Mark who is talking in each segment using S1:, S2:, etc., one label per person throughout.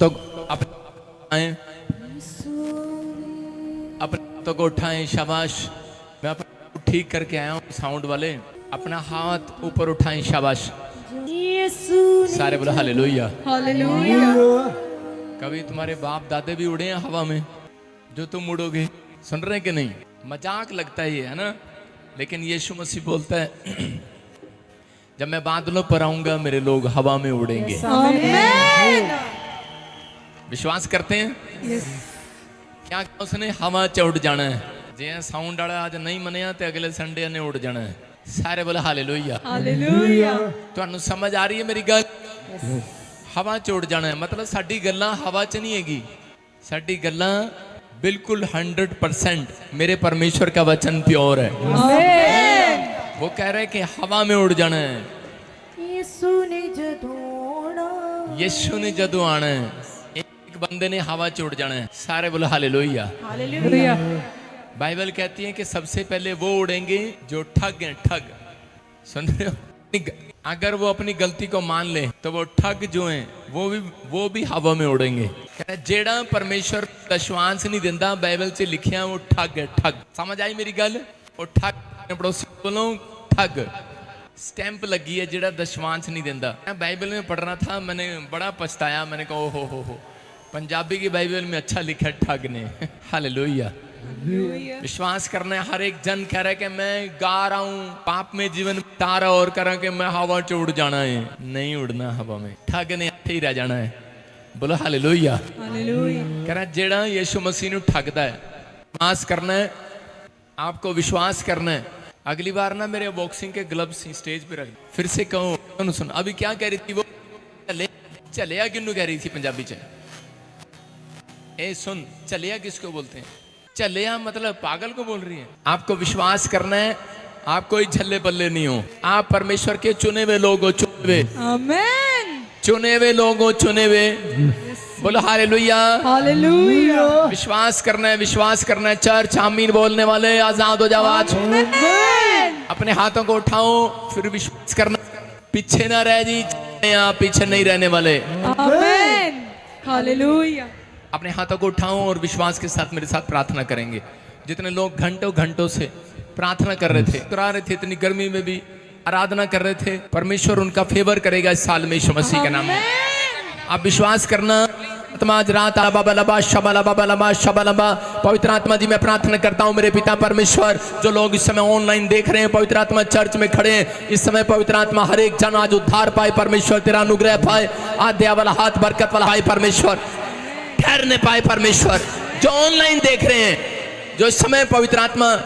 S1: तो अपने हाथों को उठाएं। शाबाश। मैं अपना ठीक करके आया हूँ साउंड वाले। अपना हाथ ऊपर उठाएं। शाबाश। सारे बोला हालेलुया।
S2: हालेलुया।
S1: कभी तुम्हारे बाप दादे भी उड़े हैं हवा में जो तुम उड़ोगे? सुन रहे हैं कि नहीं? मजाक लगता है ये, है ना? लेकिन यीशु मसीह बोलता है जब मैं बादलों पर आऊंगा मेरे लोग हवा में उड़ेंगे।
S2: आमीन।
S1: विश्वास करते हैं? क्या उसने हवा च उड़ जाना है? जे साउंड वाला आज नहीं मनिया तो अगले संडे ने उड़ जाना है। सारे बोले हालेलुया।
S2: हालेलुया।
S1: ਤੁਹਾਨੂੰ समझ आ रही है मेरी गल? हवा च उड़ जाना है मतलब साडी गल्लां हवा च नहीं हैगी। साडी गल्लां बिल्कुल 100% मेरे परमेश्वर का वचन प्योर है।
S2: आमीन।
S1: वो कह रहे कि हवा में उड़ जाना है।
S2: यीशु ने
S1: जदों आना है एक बंदे ने हवा च उड़ जाना है। सारे बोले हालेलुया।
S2: हालेलुया।
S1: बाइबल कहती है कि सबसे पहले वो उड़ेंगे जो ठग हैं। ठग, सुन रहे हो? अगर वो अपनी गलती को मान ले तो वो ठग जो हैं वो भी हवा में उड़ेंगे। जेड़ा परमेश्वर विश्वास नहीं देता बाइबल से लिखिया वो ठग है। ठग, समझ आई मेरी गल? वो ठग, पड़ोसी बोलो ठग। स्टैंप लगी है जेड़ा विश्वास नहीं देता। मैं बाइबल में पढ़ रहा था, मैंने बड़ा पछताया। मैंने कहा ओ हो पंजाबी की बाइबल में अच्छा लिखा है ठग ने। हालेलुया। विश्वास करना है। हर एक जन कह रहा है कि मैं गा रहा हूँ पाप में जीवन बिता रहा और कह रहा कि मैं हवा च उड़ जाना है। नहीं उड़ना हवा में, ठग ने इत्थे ही रह जाना है। बोलो हालेलुया।
S2: हालेलुया।
S1: कह रहा जेड़ा यीशु मसीह नूं ठगदा है, विश्वास करना है। आपको विश्वास करना है। अगली बार ना मेरे बॉक्सिंग के ग्लव्स स्टेज पे रख। फिर से कहो, सुन अभी क्या कह रही थी वो? चलिया किन्नू कह रही थी पंजाबी च? ए सुन, चलिया किसको बोलते हैं? चलिया मतलब पागल को बोल रही है। आपको विश्वास करना है। आप कोई झल्ले बल्ले नहीं हो। आप परमेश्वर के चुने हुए लोग हो। चुने हुए,
S2: आमीन।
S1: चुने हुए लोग हो। चुने हुए, बोलो हालेलुया।
S2: हालेलुया।
S1: विश्वास करना है। विश्वास करना है। चर्च आमीन बोलने वाले आजाद हो जाओ आज। अपने हाथों को उठाओ, फिर विश्वास करना। पीछे ना रह जी, यहाँ पीछे नहीं रहने वाले।
S2: आमीन। हालेलुया।
S1: अपने हाथों को उठाओ और विश्वास के साथ मेरे साथ प्रार्थना करेंगे। जितने लोग घंटों घंटों से प्रार्थना कर रहे थे, करा रहे थे, इतनी गर्मी में भी आराधना कर रहे थे, परमेश्वर उनका फेवर करेगा इस साल में यीशु मसीह के नाम में। आप विश्वास करना। आज रात पवित्र आत्मा जी मैं प्रार्थना करता हूँ मेरे पिता परमेश्वर, जो लोग इस समय ऑनलाइन देख रहे हैं, पवित्र आत्मा चर्च में खड़े हैं इस समय, पवित्र आत्मा हर एक जन आज उद्धार पाए परमेश्वर, तेरा अनुग्रह पाए, आध्या वाला हाथ बरकत वाला पाए परमेश्वर, ठहरने पाए परमेश्वर। जो ऑनलाइन देख रहे हैं, जो इस समय पवित्र आत्मा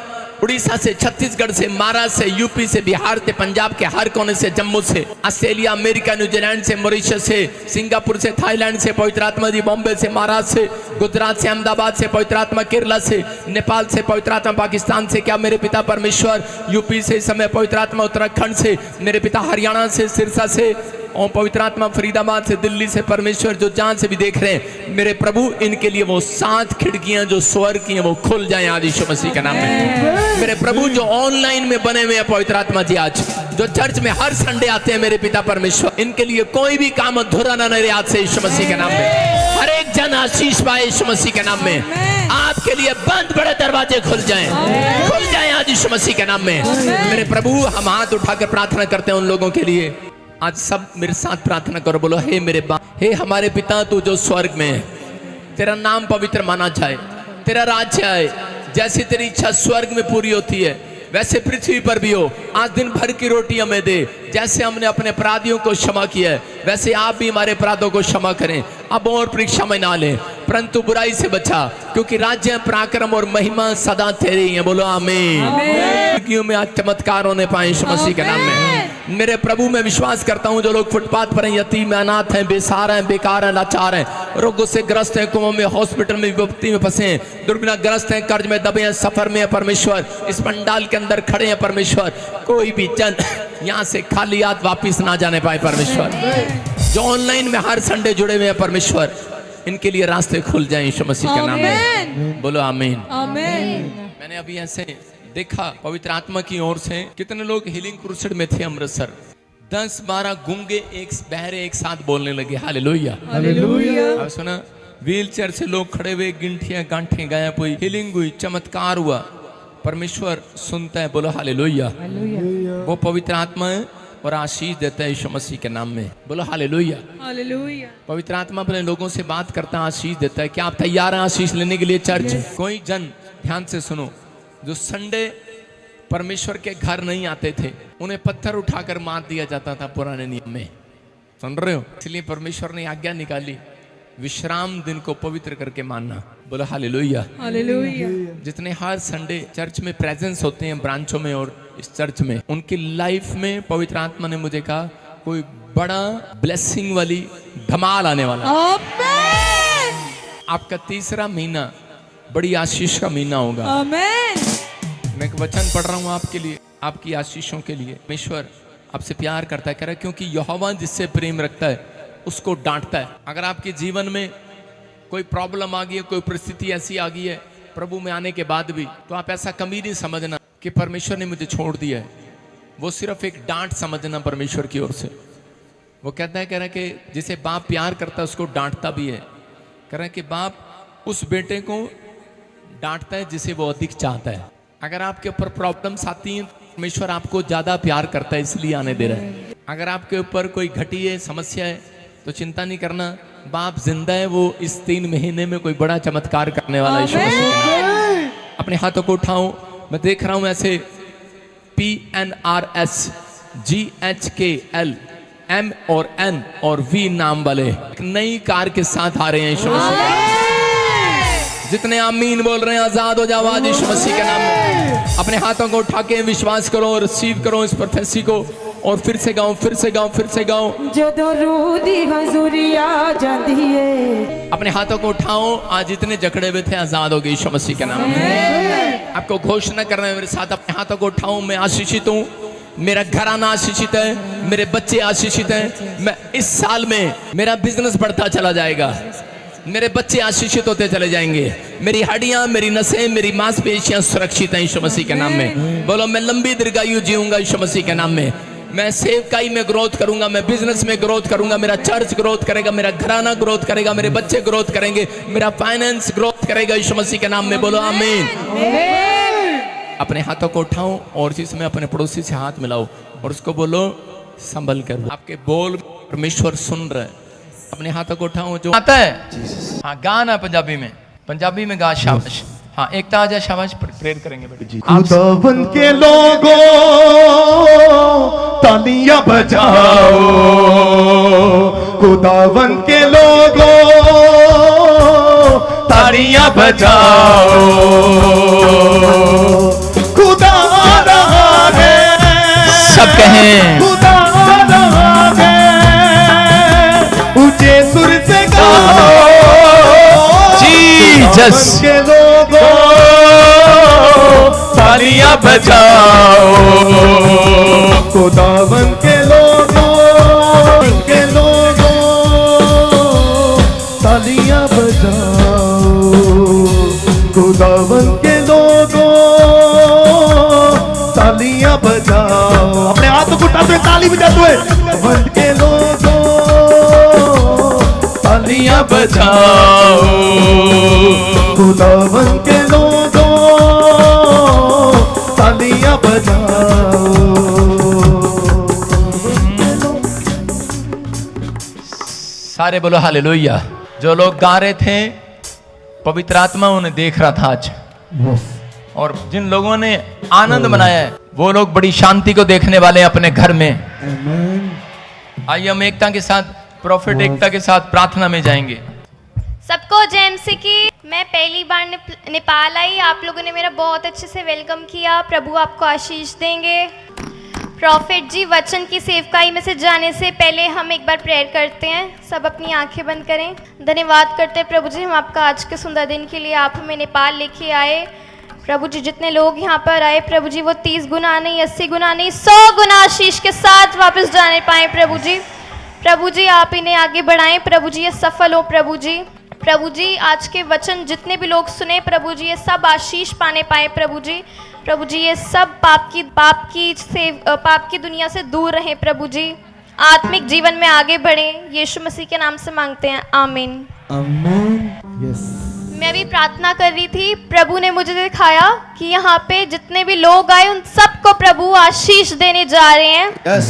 S1: उड़ीसा से, छत्तीसगढ़ से, महाराष्ट्र से, यूपी से, बिहार से, पंजाब के हर कोने से, जम्मू से, ऑस्ट्रेलिया, अमेरिका, न्यूजीलैंड से, मॉरिशस से, सिंगापुर से, थाईलैंड से, पवित्र आत्मा जी बॉम्बे से, महाराष्ट्र से, गुजरात से, अहमदाबाद से, पवित्र आत्मा केरला से, नेपाल से, पवित्र आत्मा पाकिस्तान से, क्या मेरे पिता परमेश्वर यूपी से इस समय, पवित्र आत्मा उत्तराखंड से, मेरे पिता हरियाणा से, सिरसा से, और पवित्र आत्मा फरीदाबाद से, दिल्ली से, परमेश्वर जो जहां से भी देख रहे हैं मेरे प्रभु, इनके लिए वो 7 खिड़कियां जो स्वर्ग की हैं वो खुल जाएं आज यीशु मसीह के नाम में। मेरे प्रभु जो ऑनलाइन में बने हुए हैं पवित्र आत्मा जी, आज जो चर्च में हर संडे आते हैं मेरे पिता परमेश्वर, इनके लिए कोई भी काम अधूरा ना रहे आज से यीशु मसीह के नाम में। हर एक जन आशीष पाए यीशु मसीह के नाम में। आपके लिए बंद बड़े दरवाजे खुल जाएं, खुल जाएं आज यीशु मसीह के नाम में। मेरे प्रभु हम हाथ उठाकर प्रार्थना करते हैं उन लोगों के लिए। आज सब मेरे साथ प्रार्थना करो, बोलो हे मेरे बाप, हे हमारे पिता तू जो स्वर्ग में है, तेरा नाम पवित्र माना जाए, तेरा राज्य आए, जैसी तेरी इच्छा स्वर्ग में पूरी होती है वैसे पृथ्वी पर भी हो। आज दिन भर की रोटी हमें दे, जैसे हमने अपने अपराधियों को क्षमा किया है वैसे आप भी हमारे अपराधों को क्षमा करें। अब और परीक्षा में ना लें, परंतु बुराई से बचा, क्योंकि राज्य, पराक्रम और महिमा सदा तेरी है। बोलो आमीन। में आज चमत्कार होने पाए यीशु मसीह के नाम में। मेरे प्रभु मैं विश्वास करता हूँ जो लोग फुटपाथ पर हैं, यतीम हैं, अनाथ हैं, बेसहारा हैं, बेकार हैं, लाचार हैं, रोगों से ग्रस्त हैं, कुओं में, हॉस्पिटल में, विपत्ति में फंसे हैं, दुर्घटना ग्रस्त हैं, कर्ज में दबे हैं, सफर में है परमेश्वर, इस पंडाल के अंदर खड़े हैं परमेश्वर, कोई भी जन यहाँ से खाली हाथ वापिस ना जाने पाए परमेश्वर। जो ऑनलाइन में हर संडे जुड़े हुए हैं परमेश्वर, इनके लिए रास्ते खुल जाए यीशु मसीह के नाम में। बोलो आमीन। मैंने अभी ऐसे देखा पवित्र आत्मा की ओर से कितने लोग हीलिंग क्रूसेड में थे अमृतसर, 10-12 गूंगे एक बहरे एक साथ बोलने लगे हालेलुया।
S2: हालेलुया।
S1: अब सुना, व्हील चेयर से लोग खड़े हुए, गिनटियां गांठें गायब हुई, हीलिंग हुई, चमत्कार हुआ। परमेश्वर सुनता है, बोलो हालेलुया। वो पवित्र आत्मा है और आशीष देता है यीशु मसीह के नाम में, बोलो हालेलुया।
S2: हालेलुया।
S1: पवित्र आत्मा अपने लोगों से बात करता है, आशीष देता है। क्या आप तैयार हैं आशीष लेने के लिए चर्च? कोई जन, ध्यान से सुनो, जो संडे परमेश्वर के घर नहीं आते थे, उन्हें पत्थर उठाकर मार दिया जाता था पुराने नियम में, सुन रहे हो? इसलिए परमेश्वर ने आज्ञा निकाली, विश्राम दिन को पवित्र करके मानना, बोलो हालेलुया।
S2: हालेलुया।
S1: जितने हर संडे चर्च में प्रेजेंस होते हैं, ब्रांचों में और इस चर्च में, उनकी लाइफ में पवित्र आत्मा ने मुझे कहा कोई बड़ा ब्लेसिंग वाली धमाल आने वाला।
S2: आमेन।
S1: आपका तीसरा महीना बड़ी आशीष का महीना होगा।
S2: आमेन।
S1: मैं एक वचन पढ़ रहा हूँ आपके लिए, आपकी आशीषों के लिए। परमेश्वर आपसे प्यार करता है, कह रहा है क्योंकि यहोवा जिससे प्रेम रखता है उसको डांटता है। अगर आपके जीवन में कोई प्रॉब्लम आ गई है, कोई परिस्थिति ऐसी आ गई है प्रभु में आने के बाद भी, तो आप ऐसा कभी नहीं समझना कि परमेश्वर ने मुझे छोड़ दिया है। वो सिर्फ एक डांट समझना परमेश्वर की ओर से। वो कहता है, कह रहा है कि जिसे बाप प्यार करता है उसको डांटता भी है। कह रहा है कि बाप उस बेटे को डांटता है जिसे वो अधिक चाहता है। अगर आपके ऊपर प्रॉब्लम्स आती हैं, परमेश्वर आपको ज्यादा प्यार करता है इसलिए आने दे रहा है। अगर आपके ऊपर कोई घटी है, समस्या है, तो चिंता नहीं करना, बाप जिंदा है, वो इस 3 महीने में कोई बड़ा चमत्कार करने वाला है। यीशु मसीह के नाम। अपने हाथों को उठाओ, मैं देख रहा हूं ऐसे PNRS GHKL M और N और V नाम वाले एक नई कार के साथ आ रहे हैं यीशु मसीह के नाम। जितने आमीन बोल रहे हैं, आजाद हो जाओ आज यीशु मसीह के नाम में। अपने हाथों को उठा के विश्वास करो और रिसीव करो इस प्रोफेसी को, और फिर से गाओ, फिर से गाओ, फिर से गाओ।
S3: जदों रूह दी हजूरी आ जांदी है।
S1: अपने हाथों को उठाओ, आज जितने जकड़े हुए थे आजाद हो गए यीशु मसीह के नाम में। आपको घोषणा करना है मेरे साथ, अपने हाथों को उठाओ। मैं आशीषित हूँ, मेरा घराना आशीषित है, मेरे बच्चे आशीषित हैं। मैं इस साल में मेरा बिजनेस बढ़ता चला जाएगा, मेरे बच्चे आशीषित होते चले जाएंगे, मेरी हड्डियां, मेरी नसें, मेरी मांसपेशियां सुरक्षित हैं यीशु मसीह के नाम में। बोलो मैं लंबी दीर्घायु जीऊंगा यीशु मसीह के नाम में। मैं सेवकाई में ग्रोथ करूंगा, मैं बिजनेस में ग्रोथ करूंगा, मेरा चर्च ग्रोथ करेगा, मेरा घराना ग्रोथ करेगा, मेरे बच्चे ग्रोथ करेंगे, मेरा फाइनेंस ग्रोथ करेगा यीशु मसीह के नाम में। बोलो आमीन। अपने हाथों को उठाओ और जिसमें अपने पड़ोसी से हाथ मिलाओ और उसको बोलो संभल कर। आपके बोल परमेश्वर सुन रहे हैं। अपने हाथों को उठाओ जो आता है। हाँ गाना पंजाबी में गा, शाबाश। हाँ एकता आ जाए, शाबाश। प्रेयर करेंगे बेटे।
S4: खुदावन के लोगों तालियां बजाओ, खुदावन के लोगों तालियां बजाओ। खुदा रहा है,
S1: सब कहें
S4: खुदा रहा है, ऊंचे सुर से गाओ
S1: जीसस
S4: के लोगों तालियां बजाओ। खुदावन के लोगों तालियां बजाओ, खुदावन के लोगों तालियां बजाओ। अपने हाथों को उठाते हुए ताली बजाते हुए, खुदावन के लोगों तालियां बजाओ, खुदावन के लोगों तालियां बजाओ।
S1: सारे बोलो हालेलुया। जो लोग गा रहे थे पवित्र आत्मा उन्हें देख रहा था आज, और जिन लोगों ने आनंद मनाया है वो लोग बड़ी शांति को देखने वाले हैं अपने घर में। आइए हम एकता के साथ, प्रॉफिट एकता के साथ प्रार्थना में जाएंगे।
S5: सबको जय मसीह की। मैं पहली बार नेपाल आई, आप लोगों ने मेरा बहुत अच्छे से वेलकम किया। प्रभु आपको आशीष देंगे। प्रॉफिट जी, वचन की सेवकाई में से जाने से पहले हम एक बार प्रेयर करते हैं। सब अपनी आंखें बंद करें। धन्यवाद करते हैं प्रभु जी, हम आपका आज के सुंदर दिन के लिए आप हमें नेपाल लेके आए। प्रभु जी जितने लोग यहाँ पर आए प्रभु जी, वो 30 गुना नहीं, 80 गुना नहीं, 100 गुना आशीष के साथ वापस जाने पाए प्रभु जी। प्रभु जी आप इन्हें आगे बढ़ाएं प्रभु जी, ये सफल हो प्रभु जी। प्रभु जी आज के वचन जितने भी लोग सुने प्रभु जी ये सब आशीष पाने पाए प्रभु जी ये सब पाप की दुनिया से दूर रहें प्रभु जी, आत्मिक जीवन में आगे बढ़े, यीशु मसीह के नाम से मांगते हैं, आमीन।
S4: आमीन। यस।
S5: मैं भी प्रार्थना कर रही थी, प्रभु ने मुझे दिखाया कि यहाँ पे जितने भी लोग आए उन सबको प्रभु आशीष देने जा रहे हैं।
S4: यस।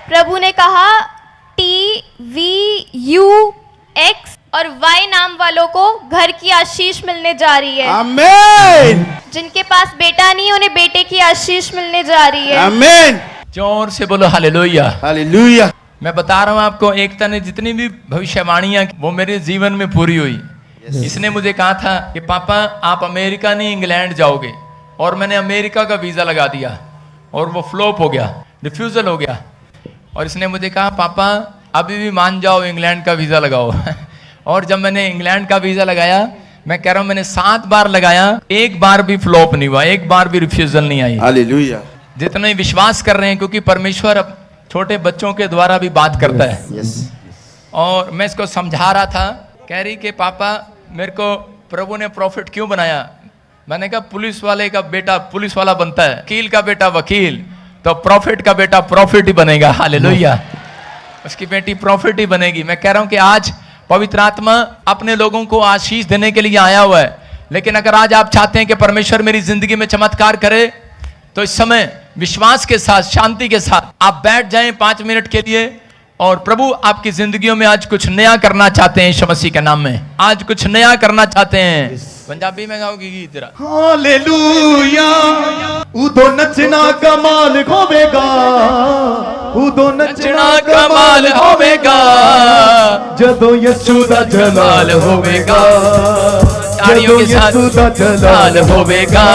S5: प्रभु ने कहा TVUX और Y नाम वालों को घर की आशीष मिलने जा रही है।
S4: आमीन।
S5: जिनके पास बेटा नहीं उन्हें बेटे की आशीष मिलने जा रही है।
S4: आमीन।
S1: जोर से बोलो हालेलुया।
S4: हालेलुया।
S1: मैं बता रहा हूँ आपको, एकता ने जितनी भी भविष्यवाणियां वो मेरे जीवन में पूरी हुई। इसने मुझे कहा था कि पापा आप अमेरिका नहीं इंग्लैंड जाओगे, और मैंने अमेरिका का वीजा लगा दिया और वो फ्लॉप हो गया, रिफ्यूजल हो गया। और इसने मुझे कहा पापा अभी भी मान जाओ इंग्लैंड का वीजा लगाओ और जब मैंने इंग्लैंड का वीजा लगाया, मैं कह रहा हूं मैंने 7 बार लगाया, एक बार भी फ्लॉप नहीं हुआ, एक बार भी रिफ्यूजल नहीं आई।
S4: हालेलुया।
S1: जितने विश्वास कर रहे हैं, क्योंकि परमेश्वर अब छोटे बच्चों के द्वारा भी बात करता है।
S4: यस।
S1: और मैं इसको समझा रहा था, कह रही कि पापा मेरे को प्रभु ने प्रॉफिट क्यों बनाया। मैंने कहा पुलिस वाले का बेटा पुलिस वाला बनता है, वकील का बेटा वकील, तो प्रॉफिट का बेटा प्रॉफिट ही बनेगा। हालेलुया। उसकी बेटी प्रॉफिट ही बनेगी। मैं कह रहा हूं कि आज पवित्र आत्मा अपने लोगों को आशीष देने के लिए आया हुआ है। लेकिन अगर आज आप चाहते हैं कि परमेश्वर मेरी जिंदगी में चमत्कार करे, तो इस समय विश्वास के साथ, शांति के साथ आप बैठ जाएं 5 मिनट के लिए, और प्रभु आपकी जिंदगियों में आज कुछ नया करना चाहते हैं। यीशु मसीह के नाम में आज कुछ नया करना चाहते हैं। पंजाबी में गाओगी गीत जरा।
S4: हालेलुया। उदो नचना कमाल होवेगा, उदो नचना
S1: कमाल होवेगा,
S4: जदों यीशु दा जलाल होवेगा,
S1: तालियों के साथ जलाल होवेगा,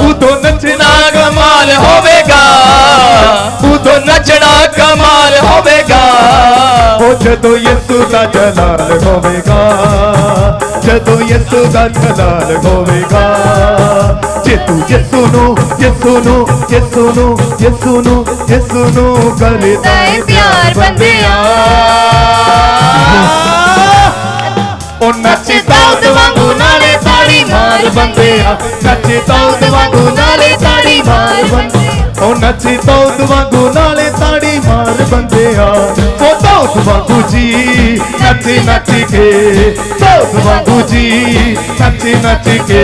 S4: उदो नचना
S1: कमाल होवेगा,
S4: उदो
S1: नचना कमाल होवेगा।
S4: ओ जदों यीशु दा जलाल होवेगा, जदों यीशु दा जलाल होवेगा। जे तू यीशु नु करदा है प्यार बंदिया, ओ नचदा वांगू नाले ताड़ी मार बंदिया, नचदा वांगू नाले ताड़ी मार बंदिया, ओ नचदा वांगू नाले ताड़ी मार बंदिया। ओ दौद वांगू जी नच नच के, दौद वांगू जी नच नच के,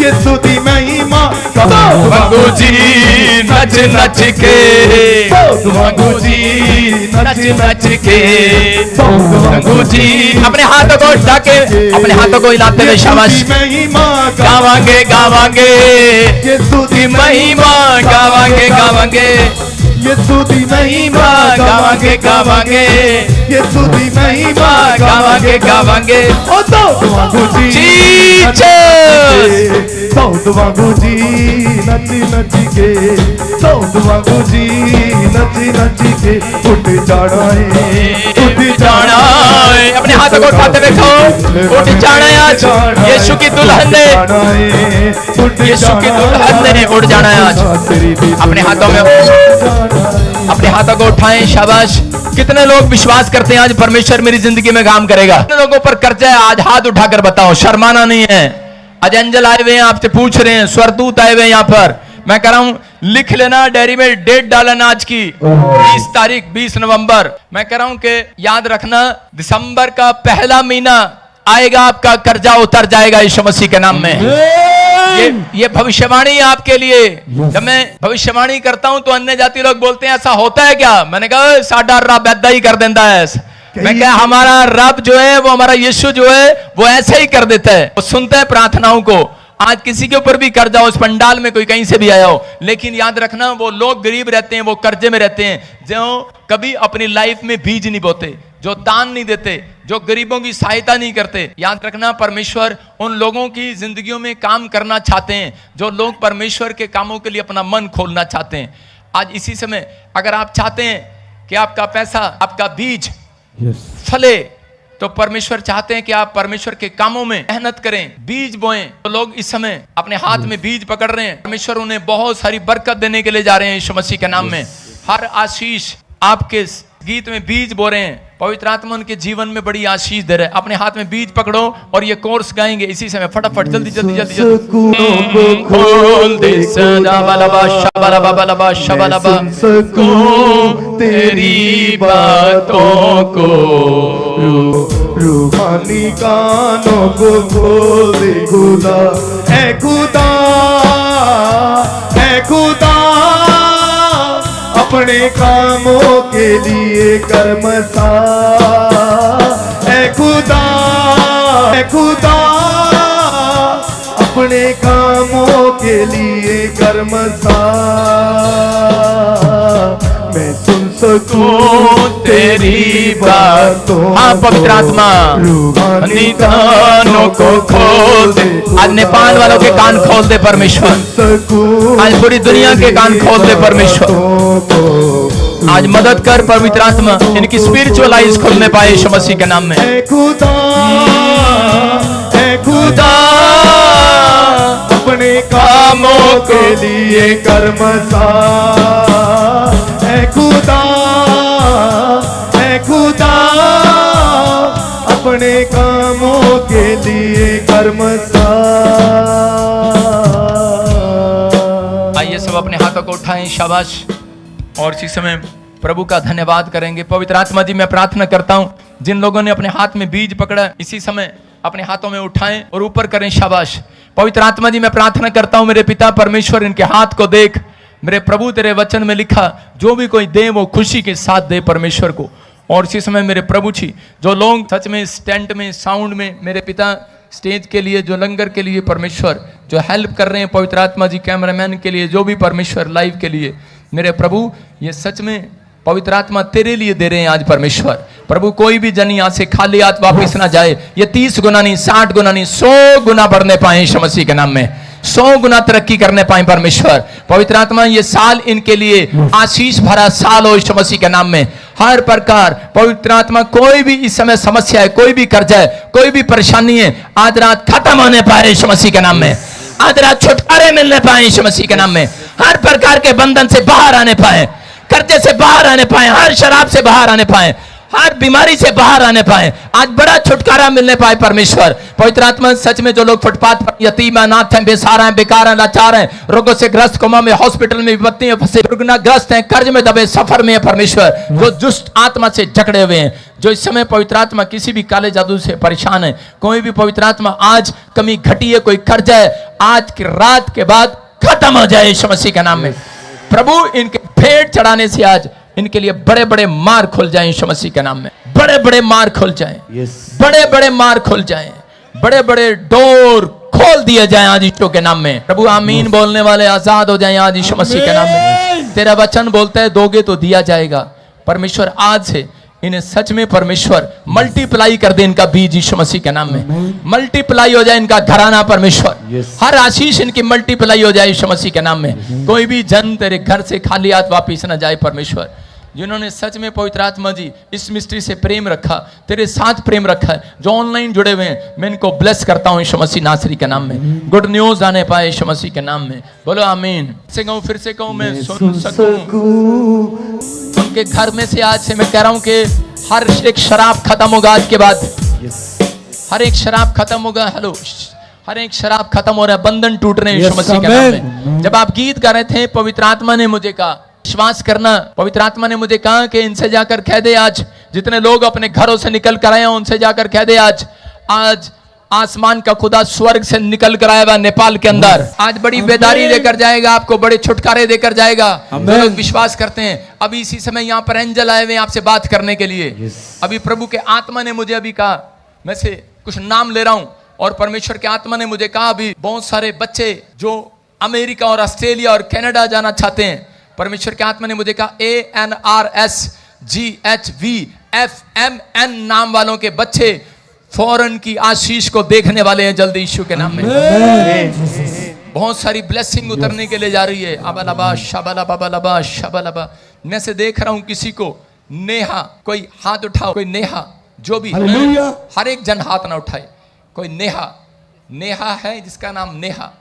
S4: यीशु दी महिमा दौद
S1: वांगू जी नच नच के,
S4: दौद वांगू जी
S1: नच नच के,
S4: दौद
S1: वांगू जी। अपने हाथों को उठा के, अपने हाथों को हिलाते हुए शाबाश।
S4: महिमा
S1: गावांगे गावांगे
S4: यीशु दी
S1: महिमा, गावांगे गावांगे
S4: यीशु दी महिमा
S1: गावांगे गावांगे,
S4: यीशु दी महिमा
S1: गावांगे गावांगे।
S4: ओ दौद वांगू जी
S1: जीसस।
S4: दौद वांगू जी नच नच के, दौद वांगू जी नच नच के, उठ जाना है, उठ जाना है।
S1: अपने हाथों को उठाते हुए कहो उठ जाना है आज। यीशु की दुल्हन ने, यीशु की दुल्हन ने उठ जाना है आज। अपने हाथों में, अपने हाथों को उठाएं, शाबाश। कितने लोग विश्वास करते हैं आज परमेश्वर मेरी जिंदगी में काम करेगा। कितने लोगों पर कर्जा है आज हाथ उठाकर बताओ, शर्माना नहीं है। आज एंजल आए हुए हैं, आपसे पूछ रहे हैं, स्वर्गदूत आए हुए हैं यहाँ पर। मैं कह रहा हूं लिख लेना, डायरी में डेट डालना आज की 20 तारीख 20 नवंबर। मैं कह रहा हूं कि याद रखना दिसंबर का पहला महीना आएगा, आपका कर्जा उतर जाएगा यीशु मसीह के नाम में। ये भविष्यवाणी है आपके लिए। जब मैं भविष्यवाणी करता हूं तो अन्य जाति लोग बोलते हैं ऐसा होता है क्या। मैंने कहा साडा रब ऐदा ही कर देता है। मैं क्या, हमारा रब जो है, वो हमारा यीशु जो है, वो ऐसे ही कर देता है, वो सुनता है प्रार्थनाओं को। आज किसी के ऊपर भी कर्जा हो, इस पंडाल में कोई कहीं से भी आया हो, लेकिन याद रखना वो लोग गरीब रहते हैं, वो कर्जे में रहते हैं, जो कभी अपनी लाइफ में बीज नहीं बोते, जो दान नहीं देते, जो गरीबों की सहायता नहीं करते। याद रखना परमेश्वर उन लोगों की जिंदगियों में काम करना चाहते हैं, जो लोग परमेश्वर के कामों के लिए अपना मन खोलना चाहते हैं। आज इसी समय अगर आप चाहते हैं कि आपका पैसा, आपका बीज फले, तो परमेश्वर चाहते हैं कि आप परमेश्वर के कामों में मेहनत करें, बीज बोएं। तो लोग इस समय अपने हाथ में बीज पकड़ रहे हैं, परमेश्वर उन्हें बहुत सारी बरकत देने के लिए जा रहे हैं यीशु मसीह के नाम में। हर आशीष आपके गीत में बीज बो रहे हैं, पवित्र आत्मा उनके जीवन में बड़ी आशीष दे रहे हैं। अपने हाथ में बीज पकड़ो और ये कोर्स गाएंगे इसी समय, फटाफट जल्दी जल्दी जल्दी जल्दी। खोल दे सदाबलबा शबलबा शबलबा को तेरी बातों को,
S4: रूहानी कानों को खोल दे खुदा, ऐ खुदा, ऐ खुदा, अपने कामों के लिए कर्मसा, ऐ खुदा, ऐ खुदा, अपने कामों के लिए कर्मसा, मैं सुन सकूं तेरी बातों।
S1: हाँ पवित्र आत्मा
S4: रूहानी
S1: कानों को खोल दे। आज नेपाल वालों के कान खोल दे परमेश्वर, आज पूरी दुनिया के कान खोल दे परमेश्वर। आज मदद कर पवित्र आत्मा, इनकी स्पिरिचुअल आइज खुलने पाए यीशु मसीह के नाम में।
S4: ऐ खुदा, ऐ खुदा, अपने कामों के लिए कर्मसा, ऐ खुदा, ऐ खुदा, अपने कामों के लिए कर्मसा।
S1: आइए सब अपने हाथों को उठाएं, शाबाश। और इसी समय प्रभु का धन्यवाद करेंगे। पवित्र आत्मा जी मैं प्रार्थना करता हूं, जिन लोगों ने अपने हाथ में बीज पकड़ा इसी समय अपने हाथों में उठाएं और ऊपर करें, शाबाश। पवित्र आत्मा जी मैं प्रार्थना करता हूं, मेरे पिता परमेश्वर इनके हाथ को देख। मेरे प्रभु तेरे वचन में लिखा जो भी कोई दे वो खुशी के साथ दे परमेश्वर को। और इसी समय मेरे प्रभु जी जो लोग सच में इस टेंट में साउंड में मेरे पिता स्टेज के लिए जो लंगर के लिए परमेश्वर जो हेल्प कर रहे हैं, पवित्र आत्मा जी कैमरामैन के लिए जो भी परमेश्वर लाइव के लिए, मेरे प्रभु ये सच में पवित्र आत्मा तेरे लिए दे रहे हैं आज परमेश्वर। प्रभु कोई भी जन यहाँ से खाली हाथ वापस ना जाए, ये 30 गुना नहीं 60 गुना नहीं 100 गुना बढ़ने पाए यीशु मसीह के नाम में, 100 गुना तरक्की करने पाए परमेश्वर। पवित्र आत्मा ये साल इनके लिए आशीष भरा साल हो यीशु मसीह के नाम में। हर प्रकार पवित्र आत्मा कोई भी इस समय समस्या है, कोई भी कर्जा है, कोई भी परेशानी है, आज रात खत्म होने पाए यीशु मसीह के नाम में। आज रात छुटकारे मिलने पाए यीशु मसीह के नाम में। हर प्रकार के बंधन से बाहर आने पाए, कर्जे से बाहर आने पाए, हर शराब से बाहर आने पाए, हर बीमारी से बाहर आने पाए, आज बड़ा छुटकारा मिलने पाए परमेश्वर। पवित्र आत्मा सच में जो लोग फुटपाथ पर यतीम अनाथ हैं, बेसहारा हैं, बेकार हैं, लाचार हैं, रोगों से ग्रस्त, कोमा में, हॉस्पिटल में, विपत्ति में फंसे, रुग्णग्रस्त हैं, कर्ज में दबे, सफर में है परमेश्वर, जो दुष्ट आत्मा से जकड़े हुए हैं, जो इस समय पवित्र आत्मा किसी भी काले जादू से परेशान है, कोई भी पवित्र आत्मा आज कमी घटी है, कोई कर्ज है, आज की रात के बाद खत्म हो जाए यीशु मसीह के नाम में। प्रभु इनके भेंट चढ़ाने से आज इनके लिए बड़े बड़े मार खुल जाएं यीशु मसीह के नाम में, बड़े बड़े मार खुल जाएं, बड़े बड़े मार खुल जाएं, बड़े बड़े डोर खोल दिए जाएं आज यीशु के नाम में। प्रभु आमीन बोलने वाले आजाद हो जाएं आज यीशु मसीह के नाम में। तेरा वचन बोलता है दोगे तो दिया जाएगा। परमेश्वर आज से इन्हें सच में परमेश्वर मल्टीप्लाई कर दे, इनका बीज यीशु मसीह के नाम में मल्टीप्लाई हो जाए, इनका घराना परमेश्वर, हर आशीष इनकी मल्टीप्लाई हो जाए यीशु मसीह के नाम में। कोई भी जन तेरे घर से खाली हाथ वापिस न जाए परमेश्वर। जिन्होंने सच में पवित्र आत्मा जी इस मिस्ट्री से प्रेम रखा, तेरे साथ प्रेम रखा है, जो ऑनलाइन जुड़े हुए हैं, मैं इनको ब्लेस करता हूं यीशु मसीह नासरी के नाम में। गुड न्यूज आने पाए यीशु मसीह के नाम में। बोलो आमीन। से कहूं, फिर से कहूं, मैं सुन सकूं। उनके घर में से आज से मैं कह रहा हूं कि हर एक शराब खत्म होगा आज के बाद, हर एक शराब खत्म होगा। हेलो, हर एक शराब खत्म हो रहा है, बंधन टूट रहे हैं यीशु मसीह के नाम में। जब आप गीत गा रहे थे, पवित्र आत्मा ने मुझे कहा विश्वास करना, पवित्र आत्मा ने मुझे कहा कि इनसे जाकर कह दे, आज जितने लोग अपने घरों से निकल कर आए हैं उनसे जाकर कह दे, आज आसमान का खुदा स्वर्ग से निकल कर आएगा नेपाल के अंदर, आज बड़ी बेदारी देकर जाएगा, आपको बड़े छुटकारे देकर जाएगा। जो लोग विश्वास करते हैं, अभी इसी समय यहाँ पर एंजल आए हुए हैं आपसे बात करने के लिए। अभी प्रभु के आत्मा ने मुझे अभी कहा, मैं से कुछ नाम ले रहा हूं, और परमेश्वर के आत्मा ने मुझे कहा अभी बहुत सारे बच्चे जो अमेरिका और ऑस्ट्रेलिया और कनाडा जाना चाहते हैं, परमेश्वर के आत्मा ने मुझे कहा ANRSGHVFMN नाम वालों के बच्चे फॉरेन की आशीष को देखने वाले हैं जल्दी यीशु के नाम में। बहुत सारी ब्लेसिंग उतरने के लिए जा रही है। अबलबा शबलबा शबलबा। मैं से देख रहा हूं किसी को, नेहा, कोई हाथ उठाओ, कोई नेहा, जो भी, हर एक जन हाथ ना उठाए, कोई नेहा, नेहा है जिसका नाम नेहा,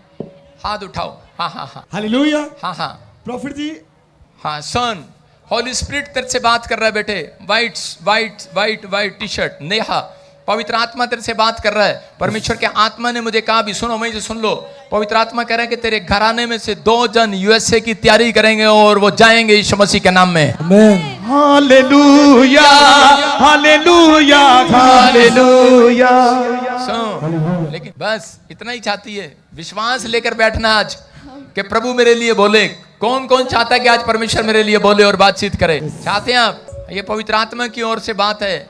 S1: हाथ उठाओ। हाँ हाँ हाँ,
S6: हालेलुया।
S1: हाँ हाँ
S6: प्रॉफिट जी,
S1: हाँ सन, होली स्पिरिट तेरे से बात कर रहा है बेटे। White white white white T shirt Neha, पवित्र आत्मा तेरे से बात कर रहा है। परमेश्वर के आत्मा ने मुझे कहा, भी सुनो, मैं से सुन लो। पवित्र आत्मा कह रहा है कि तेरे घराने में से 2 जन यूएसए की तैयारी करेंगे और वो जाएंगे यीशु मसीह के नाम में।
S4: Hallelujah hallelujah hallelujah.
S1: सुनो, लेकिन बस इतना ही चाहती है, विश्वास लेकर बैठना आज कि प्रभु मेरे लिए बोले। कौन कौन चाहता है कि आज परमेश्वर मेरे लिए बोले और बातचीत करे? चाहते हैं आप? ये पवित्र आत्मा की ओर से बात है।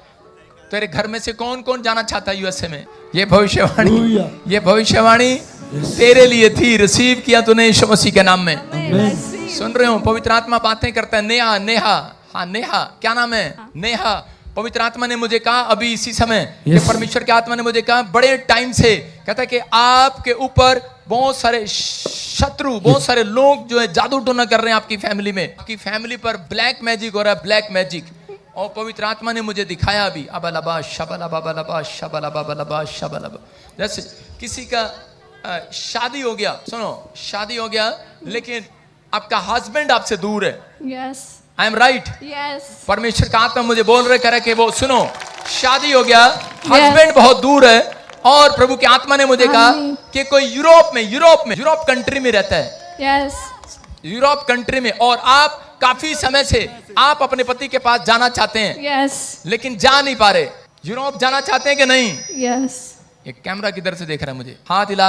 S1: तेरे घर में से कौन कौन जाना चाहता है यूएसए में? ये भविष्यवाणी तेरे लिए थी, रिसीव किया तूने यीशु मसीह के नाम में। सुन रहे हो? पवित्र आत्मा बातें करता है। नेहा, नेहा, हाँ नेहा, क्या नाम है? नेहा। पवित्र आत्मा ने मुझे कहा अभी इसी समय, कि परमेश्वर के आत्मा ने मुझे कहा बड़े टाइम से, कहता है कि आपके ऊपर बहुत सारे शत्रु, बहुत सारे लोग जो है जादू टोना कर रहे हैं आपकी फैमिली में। आपकी फैमिली पर ब्लैक मैजिक हो रहा है, ब्लैक मैजिक। और पवित्र आत्मा ने मुझे दिखाया अभी, अबलबा शबलबा शबलबा शबलबा, जैसे किसी का शादी हो गया। सुनो, शादी हो गया लेकिन आपका हस्बैंड आपसे दूर है।
S5: Yes,
S1: I am right?
S5: Yes.
S1: परमेश्वर का आत्मा मुझे बोल रहे, कह रहे कि वो सुनो, शादी हो गया, हस्बैंड बहुत दूर है, और प्रभु के आत्मा ने मुझे कहा कि कोई यूरोप कंट्री में रहता है।
S5: यस,
S1: यूरोप कंट्री में, और आप काफी समय से आप अपने पति के पास जाना चाहते हैं।
S5: यस,
S1: लेकिन जा नहीं पा रहे। यूरोप जाना चाहते हैं कि नहीं?
S5: यस।
S1: एक कैमरा किधर से देख रहा है मुझे? हाथ हिला।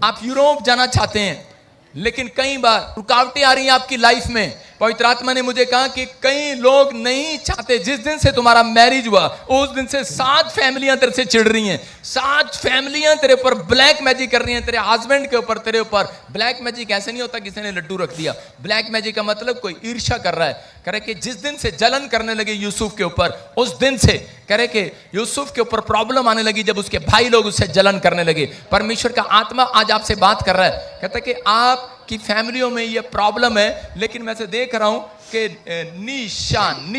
S1: आप यूरोप जाना चाहते हैं लेकिन कई बार रुकावटें आ रही हैं आपकी लाइफ में। पवित्र आत्मा ने मुझे कहा कि कई लोग नहीं चाहते। जिस दिन से तुम्हारा मैरिज हुआ उस दिन से 7 फैमिलियां तेरे से चिढ़ रही हैं। 7 फैमिलियां तेरे ऊपर ब्लैक मैजिक कर रही हैं, तेरे हस्बैंड के ऊपर, तेरे ऊपर। ब्लैक मैजिक ऐसे नहीं होता किसी ने लड्डू रख दिया। ब्लैक मैजिक का मतलब कोई ईर्ष्या कर रहा है। कह रहे कि जिस दिन से जलन करने लगे यूसुफ के ऊपर, उस दिन से कह रहे कि यूसुफ के ऊपर प्रॉब्लम आने लगी जब उसके भाई लोग उससे जलन करने लगे। परमेश्वर का आत्मा आज आपसे बात कर रहा है, कहता है कि आप की फैमिलियों में ये प्रॉब्लम है, लेकिन मैं से देख रहा हूं कि निशान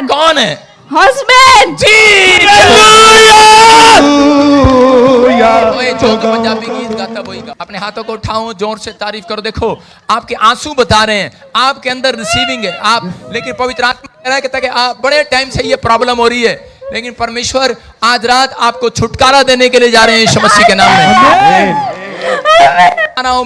S1: कौन है?
S2: हस्बैंड
S1: जी। जो पंजाबी गीत गाता वही गा। अपने हाथों को उठाओ, जोर से तारीफ करो। देखो आपके आंसू बता रहे हैं, आपके अंदर रिसीविंग है आप। लेकिन पवित्र आत्मा कह रहा है कहता है कि आप बड़े टाइम से ये प्रॉब्लम हो रही है, लेकिन परमेश्वर आज रात आपको छुटकारा देने के लिए जा रहे हैं यीशु मसीह के नाम में।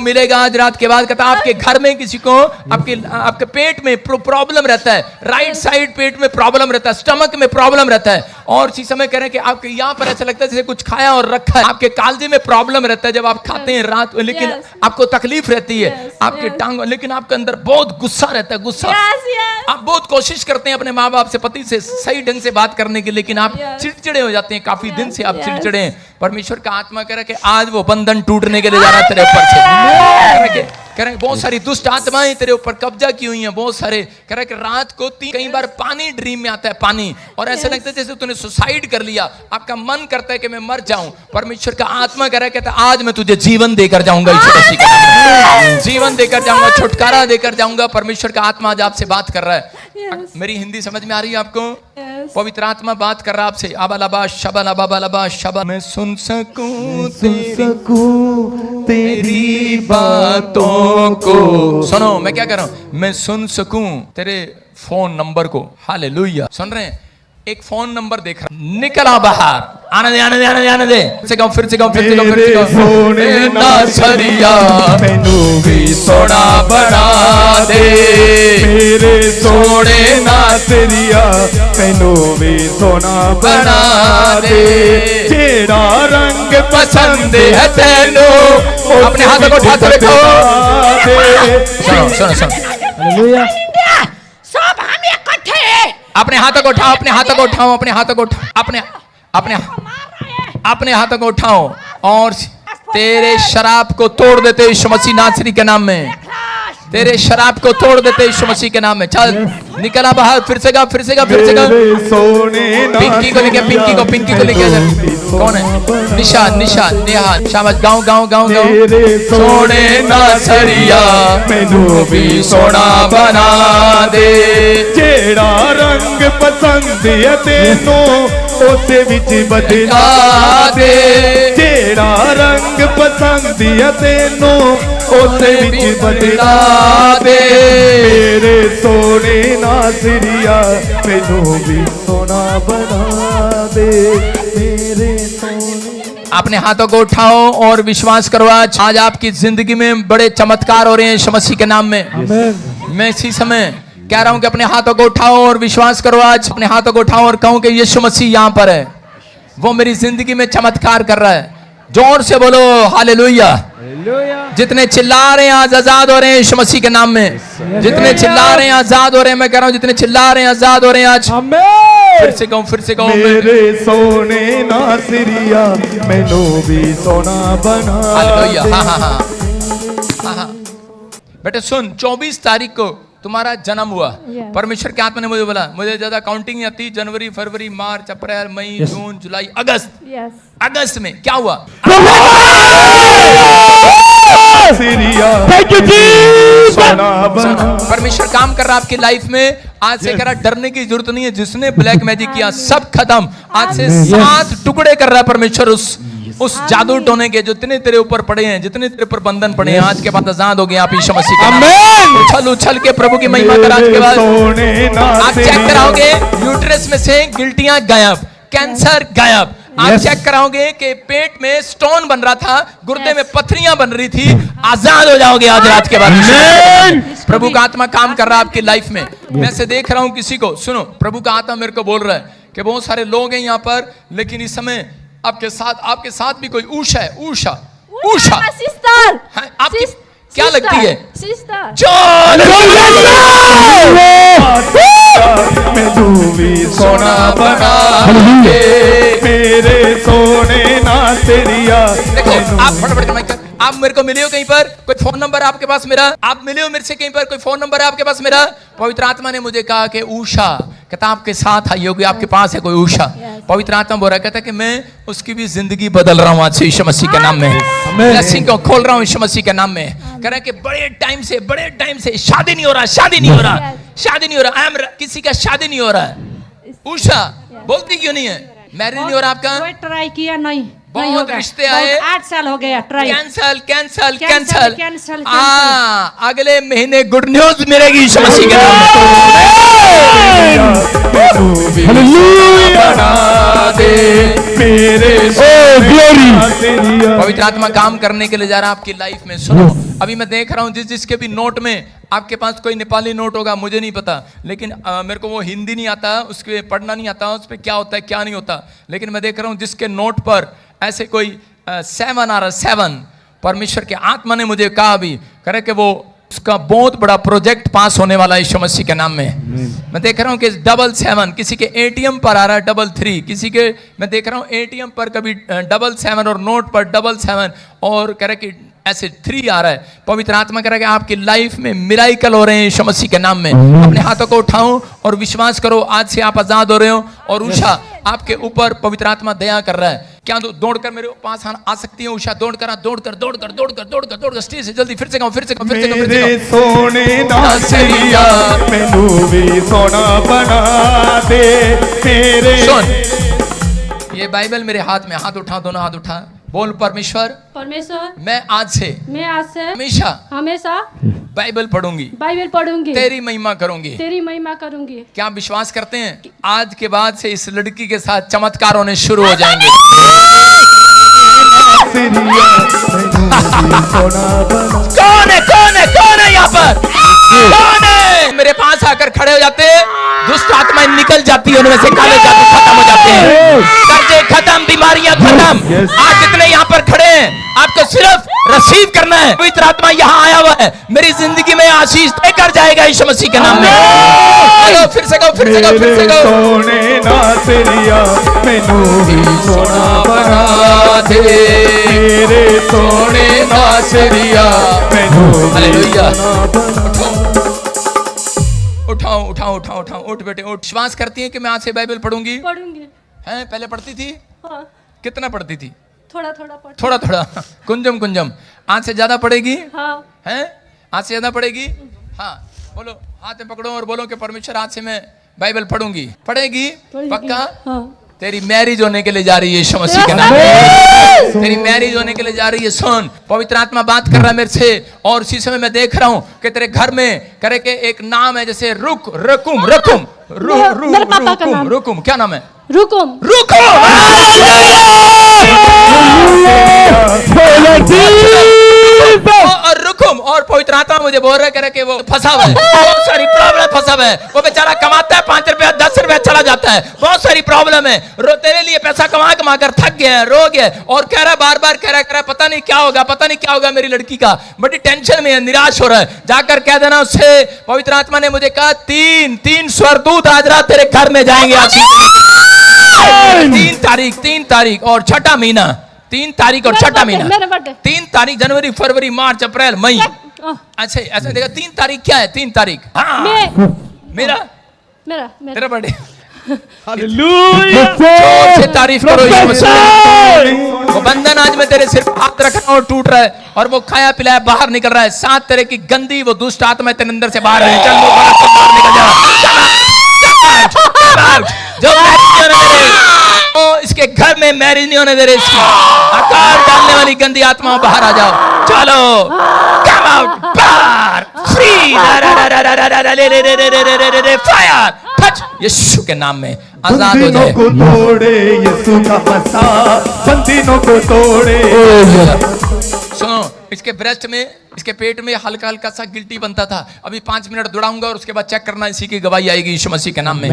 S1: मिलेगा आज रात के बाद। कहता आपके घर में किसी को आपके पेट में प्रॉब्लम रहता है, राइट साइड पेट में प्रॉब्लम रहता है, स्टमक में प्रॉब्लम रहता है, और इसी समय कह रहे हैं कि आपके यहाँ पर ऐसा लगता है जैसे कुछ खाया और रखा है। आपके कालजे में प्रॉब्लम रहता है जब आप खाते हैं रात, लेकिन आपको तकलीफ रहती है आपके टांग, लेकिन आपके अंदर बहुत गुस्सा रहता है। गुस्सा आप बहुत कोशिश करते हैं अपने माँ बाप से, पति से सही ढंग से बात करने की, लेकिन आप चिड़चिड़े हो जाते हैं। काफी दिन से आप चिड़चिड़े हैं। परमेश्वर का आत्मा कह रहा है कि आज वो बंधन टूटने के लिए जा रहा है तेरे ऊपर से। कह रहे बहुत सारी दुष्ट आत्माएं तेरे ऊपर कब्जा की हुई हैं, बहुत सारे। कह रहे कि रात को कई बार पानी ड्रीम में आता है, पानी, और ऐसा लगता है जैसे तूने सुसाइड कर लिया, आपका मन करता है कि मैं मर जाऊं। परमेश्वर का आत्मा कह रहा है, कहता आज मैं तुझे जीवन देकर जाऊंगा, जीवन देकर जाऊंगा, छुटकारा देकर जाऊंगा। परमेश्वर का आत्मा आज आपसे बात कर रहा है। मेरी हिंदी समझ में आ रही है आपको? पवित्र आत्मा बात कर रहा है आपसे। अबलबा शबलबा शबा, मैं सुन सकूं तेरी बातों को। सुनो मैं क्या कर रहा हूं, मैं सुन सकूं तेरे फोन नंबर को। हालेलुया। सुन रहे हैं? एक फोन नंबर देख रहा, निकला बाहर, आने दे आने दे आने दे आने दे। फिर से गाओ फिर से गाओ फिर से गाओ फिर से गाओ। सोने ना सरिया मैनू भी सोना बना दे,
S4: मेरे सोने ना सरिया मैनू भी सोना बना दे। तेरा रंग पसंद है तेनू,
S1: अपने हाथों को उठा के देखो। सुनो सुनो सुनो,
S3: हालेलुया।
S2: सब हम इकट्ठे
S1: अपने हाथों को उठाओ, अपने हाथों को उठाओ, अपने हाथों को उठाओ, अपने हाथों को उठाओ, और तेरे शराब को तोड़ देते यीशु मसीह नासरी के नाम में। तेरे शराब को तोड़ देते यीशु मसीह के नाम में। चल निकला बाहर, फिर से गा फिर से गा फिर से गा। पिंकी को लेके, पिंकी को लेके। कौन है? निशा निशा नेहा शाबाश। गाँव गाँव गाँव गाँव। सोने ना सरिया मैनू भी सोना बना दे,
S4: जेड़ा रंग पसंद है तेनू उसे विच बदला दे। जेड़ा रंग पसंद है तेनू उसे विच बदला दे मेरे सोने नासरिया मैनू भी सोना बना दे मेरे सोने।
S1: अपने हाथों को उठाओ और विश्वास करो आज आपकी जिंदगी में बड़े चमत्कार हो रहे हैं यीशु मसीह के नाम में। मैं इसी समय कह रहा हूं कि अपने हाथों को उठाओ और विश्वास करो। आज अपने हाथों को उठाओ और कहूं कि यीशु मसीह यहां पर है, वो मेरी जिंदगी में चमत्कार कर रहा है। जोर से बोलो हालेलुया। जितने चिल्ला रहे हैं आज आजाद हो रहे हैं यीशु मसीह के नाम में। जितने चिल्ला रहे हैं आजाद हो रहे हैं। मैं कह रहा हूं जितने चिल्ला रहे हैं आजाद हो रहे हैं आज। फिर से कहूं
S4: मेरे सोने नासरिया मैनू भी सोना बना
S1: हालेलुया।
S4: दे।
S1: हाँ। बेटे सुन, 24 तारीख को तुम्हारा जन्म हुआ। परमेश्वर के आत्मा ने मुझे बोला, मुझे ज्यादा काउंटिंग नहीं आती। जनवरी, फरवरी, मार्च, अप्रैल, मई, जून, जुलाई, अगस्त। अगस्त में क्या हुआ?
S4: सोना बना।
S1: परमेश्वर काम कर रहा है आपकी लाइफ में। आज से कह रहा डरने की जरूरत नहीं है। जिसने ब्लैक मैजिक किया सब खत्म। आज से 7 टुकड़े कर रहा है परमेश्वर उस जादू टोने के जो जितने तेरे ऊपर पड़े हैं, जितने तेरे पर बंधन पड़े हैं, आज के बाद आजाद हो गए आप यीशु मसीह के नाम में। उछल उछल के प्रभु की महिमा कर। आज के बाद आप चेक कराओगे यूट्रस में से गिल्टियां गायब, कैंसर गायब। आप चेक कराओगे कि पेट में स्टोन बन रहा था, गुर्दे में पथरियां बन रही थी। आजाद हो जाओगे आज रात के बाद। प्रभु का आत्मा काम कर रहा है आपकी लाइफ में। मैं से देख रहा हूं किसी को। सुनो, प्रभु का आत्मा मेरे को बोल रहा है कि बहुत सारे लोग हैं यहाँ पर, लेकिन इस समय आपके साथ भी कोई ऊषा है। ऊषा
S2: सिस्टर,
S1: आपकी क्या लगती है?
S2: सिस्टर।
S4: मैनू भी सोना बना दे मेरे सोने नासरिया।
S1: देखो आप फटाफट आप मेरे को मिले हो कहीं पर, कोई फोन नंबर आपके पास मेरा? आप मिले हो मेरे से कहीं पर, कोई फोन नंबर है आपके पास मेरा? पवित्र आत्मा ने मुझे कहा कि ऊषा कहता आपके साथ आई होगी, आपके पास है कोई ऊषा। पवित्र आत्मा बोल रहा है, कहता कि मैं उसकी भी जिंदगी बदल रहा हूँ आज से यीशु मसीह के नाम में। ब्लेसिंग को खोल रहा हूँ यीशु मसीह के नाम में। कह रहा है कि बड़े टाइम से शादी नहीं हो रहा। किसी का शादी नहीं हो रहा है। ऊषा बोलती क्यों नहीं है? मैरिज नहीं हो रहा आपका?
S3: कोई ट्राई किया नहीं,
S1: बहुत रिश्ते आए,
S3: 8 साल हो गया ट्राई।
S1: कैंसल। अगले महीने गुड न्यूज मिलेगी यीशु मसीह के नाम में। पवित्र आत्मा काम करने के लिए जा रहा है आपकी लाइफ में। सुनो, अभी मैं देख रहा हूँ जिसके भी नोट में, आपके पास कोई नेपाली नोट होगा, मुझे नहीं पता, लेकिन मेरे को वो हिंदी नहीं आता, उसके पढ़ना नहीं आता, उस पर क्या होता है क्या नहीं होता, लेकिन मैं देख रहा हूँ जिसके नोट पर ऐसे कोई 7 आ रहा, 7। परमेश्वर के आत्मा ने मुझे कहा अभी, करे कि वो उसका बहुत बड़ा प्रोजेक्ट पास होने वाला है यीशु मसीह के नाम में। मैं देख रहा हूँ कि 777, किसी के एटीएम पर आ रहा है 33, किसी के मैं देख रहा हूँ एटीएम पर कभी 77 और नोट पर 77 और कह रहा कि ऐसे 3 आ रहा है। पवित्र आत्मा कह रहा है कि आपकी लाइफ में मिराइकल हो रहे हैं यीशु मसीह के नाम में। अपने हाथों को उठाओ और विश्वास करो, आज से आप आजाद हो रहे हो। और उषा आपके ऊपर पवित्र आत्मा दया कर रहा है। क्या दौड़कर मेरे पास आ सकती है उषा? दौड़कर स्टेज से जल्दी। फिर से कहूं।
S4: मेरे सोने नासरिया मैनू भी सोना बना दे मेरे।
S1: सुन, ये बाइबल मेरे हाथ में, हाथ उठा, दोनों हाथ उठा, बोल परमेश्वर मैं आज से हमेशा बाइबल पढ़ूंगी, तेरी महिमा करूंगी। क्या आप विश्वास करते हैं कि आज के बाद से इस लड़की के साथ चमत्कार होने शुरू हो जाएंगे? कौन है यहाँ पर? कौन है? मेरे पास आकर खड़े हो जाते हैं, दुष्ट आत्माएं निकल जाती है, उनमें से काले जादू खत्म हो जाते हैं, कर्जे खत्म, बीमारियां खत्म। आज जितने यहाँ पर खड़े हैं, आपको सिर्फ रिसीव करना है। पवित्र आत्मा यहाँ आया हुआ है, मेरी जिंदगी में आशीष देकर जाएगा यीशु मसीह के नाम में। फिर से कहो।
S4: सोने नासरिया मैनू भी सोना बना दे मेरे सोने नासरिया मैनू भी सोना बना।
S1: उठाओ, उठ बेटे उठ। विश्वास करती है कि मैं आज से बाइबल पढ़ूंगी? हैं? पहले पढ़ती थी?
S2: हाँ।
S1: कितना पढ़ती थी?
S2: थोड़ा।
S1: कुंजम। आज से ज्यादा पढ़ेगी?
S2: हाँ।
S1: हैं? आज से ज्यादा पढ़ेगी? हाँ। बोलो, हाथ में पकड़ो और बोलो कि परमेश्वर आज से मैं बाइबल पढ़ूंगी। पढ़ेगी? पक्का?
S2: हाँ।
S1: तेरी मैरिज होने के लिए जा रही है यीशु मसीह के नाम में। तेरी मैरिज होने के लिए जा रही है। सुन, पवित्र आत्मा बात कर रहा है मेरे से, और उसी समय मैं देख रहा हूँ कि तेरे घर में करे के एक नाम है, जैसे रुकुम।
S2: मेरे पापा का नाम।
S1: रुकुम, क्या नाम है?
S2: रुकुम।
S1: और रुकुम, और पवित्र आत्मा मुझे बोल रहा है कि वो फंसा हुआ है, बहुत सारी प्रॉब्लम फंसा हुआ है। वो बेचारा कमाता है 5 रुपया 10 रुपया चला जाता है, बहुत सारी प्रॉब्लम है। तेरे लिए पैसा कमा कर थक गया है, रो गया है, और कह रहा बार कह रहा पता नहीं क्या होगा मेरी लड़की का, बड़ी टेंशन में है, निराश हो रहा है। जाकर कह देना उससे, पवित्र आत्मा ने मुझे कहा 3 स्वर्गदूत आज रात तेरे घर में जाएंगे। 3 तारीख और 6 महीना, 3 तारीख और 6 महीना, 3 तारीख जनवरी फरवरी मार्च अप्रैल मई। अच्छा ऐसा देखा, 3 तारीख क्या है? 3 तारीख मेरा तेरा बर्थडे। जोर से तारीफ करो यीशु मसीह। वो बंधन आज मैं तेरे सिर पर हाथ रख रहा हूं और टूट रहा है, और वो खाया पिलाया बाहर निकल रहा है। 7 तरह की गंदी वो दुष्ट आत्मा तेरे अंदर से बाहर है। चल वो बाहर निकल जा। जो इसके घर में मैरिज नहीं होने दे रहे, इसकी आकार डालने वाली गंदी आत्मा बाहर आ जाओ। चलो कम आउट, बाहर फ्री, फायर टच यीशु के नाम में आजाद हो जाए।
S4: को तोड़े यीशु का बसा, बंदिनों को तोड़े।
S1: सुनो, इसके ब्रेस्ट में, इसके पेट में हल्का हल्का सा गिल्टी बनता था। अभी 5 मिनट दौड़ाऊंगा और उसके बाद चेक करना, इसी की गवाही आएगी यीशु मसीह के नाम में।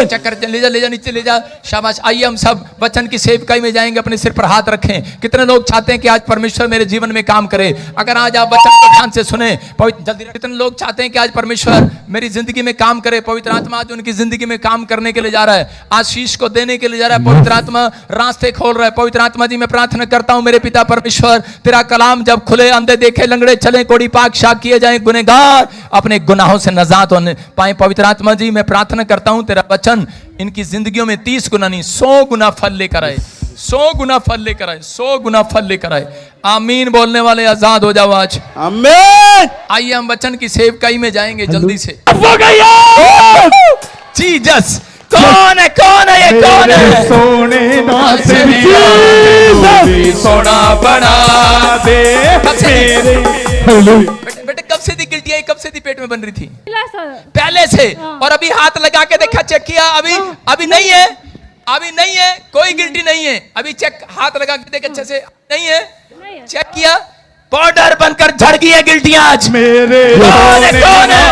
S1: चेक कर, ले जा नीचे ले जा। शाबाश। आइए हम सब वचन की सेवकाई में जाएंगे, अपने सिर पर हाथ रखें। कितने लोग चाहते हैं कि आज परमेश्वर मेरे जीवन में काम करे? अगर आज आप वचन को ध्यान से सुने, जल्दी। कितने लोग चाहते हैं कि आज परमेश्वर मेरी जिंदगी में काम करे? पवित्र आत्मा आज उनकी जिंदगी में काम करने के लिए जा रहा है, आशीष को देने के लिए जा रहा है। पवित्र आत्मा रास्ते खोल रहा है। पवित्र आत्मा जी, मैं प्रार्थना करता हूं मेरे पिता परमेश्वर, तेरा कलाम जब खुले, अंधे देखे, लंगड़े चले, कोड़ी पाक शाक किए जाए, गुनहगार अपने गुनाहों से नजात होने पाए। पवित्र आत्मा जी, मैं प्रार्थना करता हूं तेरा वचन इनकी जिंदगियों में 30 गुना नहीं 100 गुना फल लेकर आए, 100 गुना फल लेकर आए, 100 गुना फल लेकर आए। आमीन बोलने वाले आजाद हो जाओ आज।
S4: आमीन।
S1: आइए हम वचन की सेवकाई में जाएंगे जल्दी से। जीसस कौन है ये कौन है?
S4: सोने सोना बना दे
S1: बेटे कब से थी गिल्टी आई? कब से थी पेट में बन रही थी? पहले से। और अभी हाथ लगा के देखा, चेक किया? अभी नहीं है, अभी नहीं है, कोई गिल्टी नहीं है। अभी चेक, हाथ लगा के देखे अच्छे से, नहीं है, चेक किया, पाउडर बनकर झड़ गई है गिल्टियां आज।
S4: मेरे
S1: कौन है?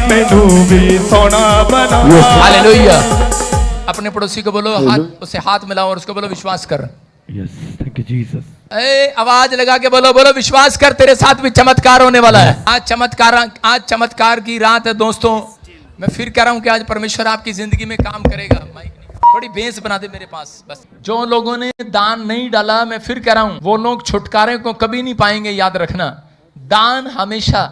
S4: मैनू भी सोना बना।
S1: हालेलुया। अपने पड़ोसी को बोलो, हाथ उससे हाथ मिलाओ और उसको बोलो विश्वास कर।
S4: Thank you Jesus.
S1: आवाज लगा के बोलो विश्वास कर, तेरे साथ भी चमत्कार होने वाला है। आज चमत्कार की रात है दोस्तों। मैं फिर कह रहा हूं कि आज परमेश्वर आपकी जिंदगी में काम करेगा। थोड़ी बेंस बना दे मेरे पास बस। जो लोगों ने दान नहीं डाला, मैं फिर कह रहा हूं, वो लोग छुटकारे को कभी नहीं पाएंगे। याद रखना, दान हमेशा,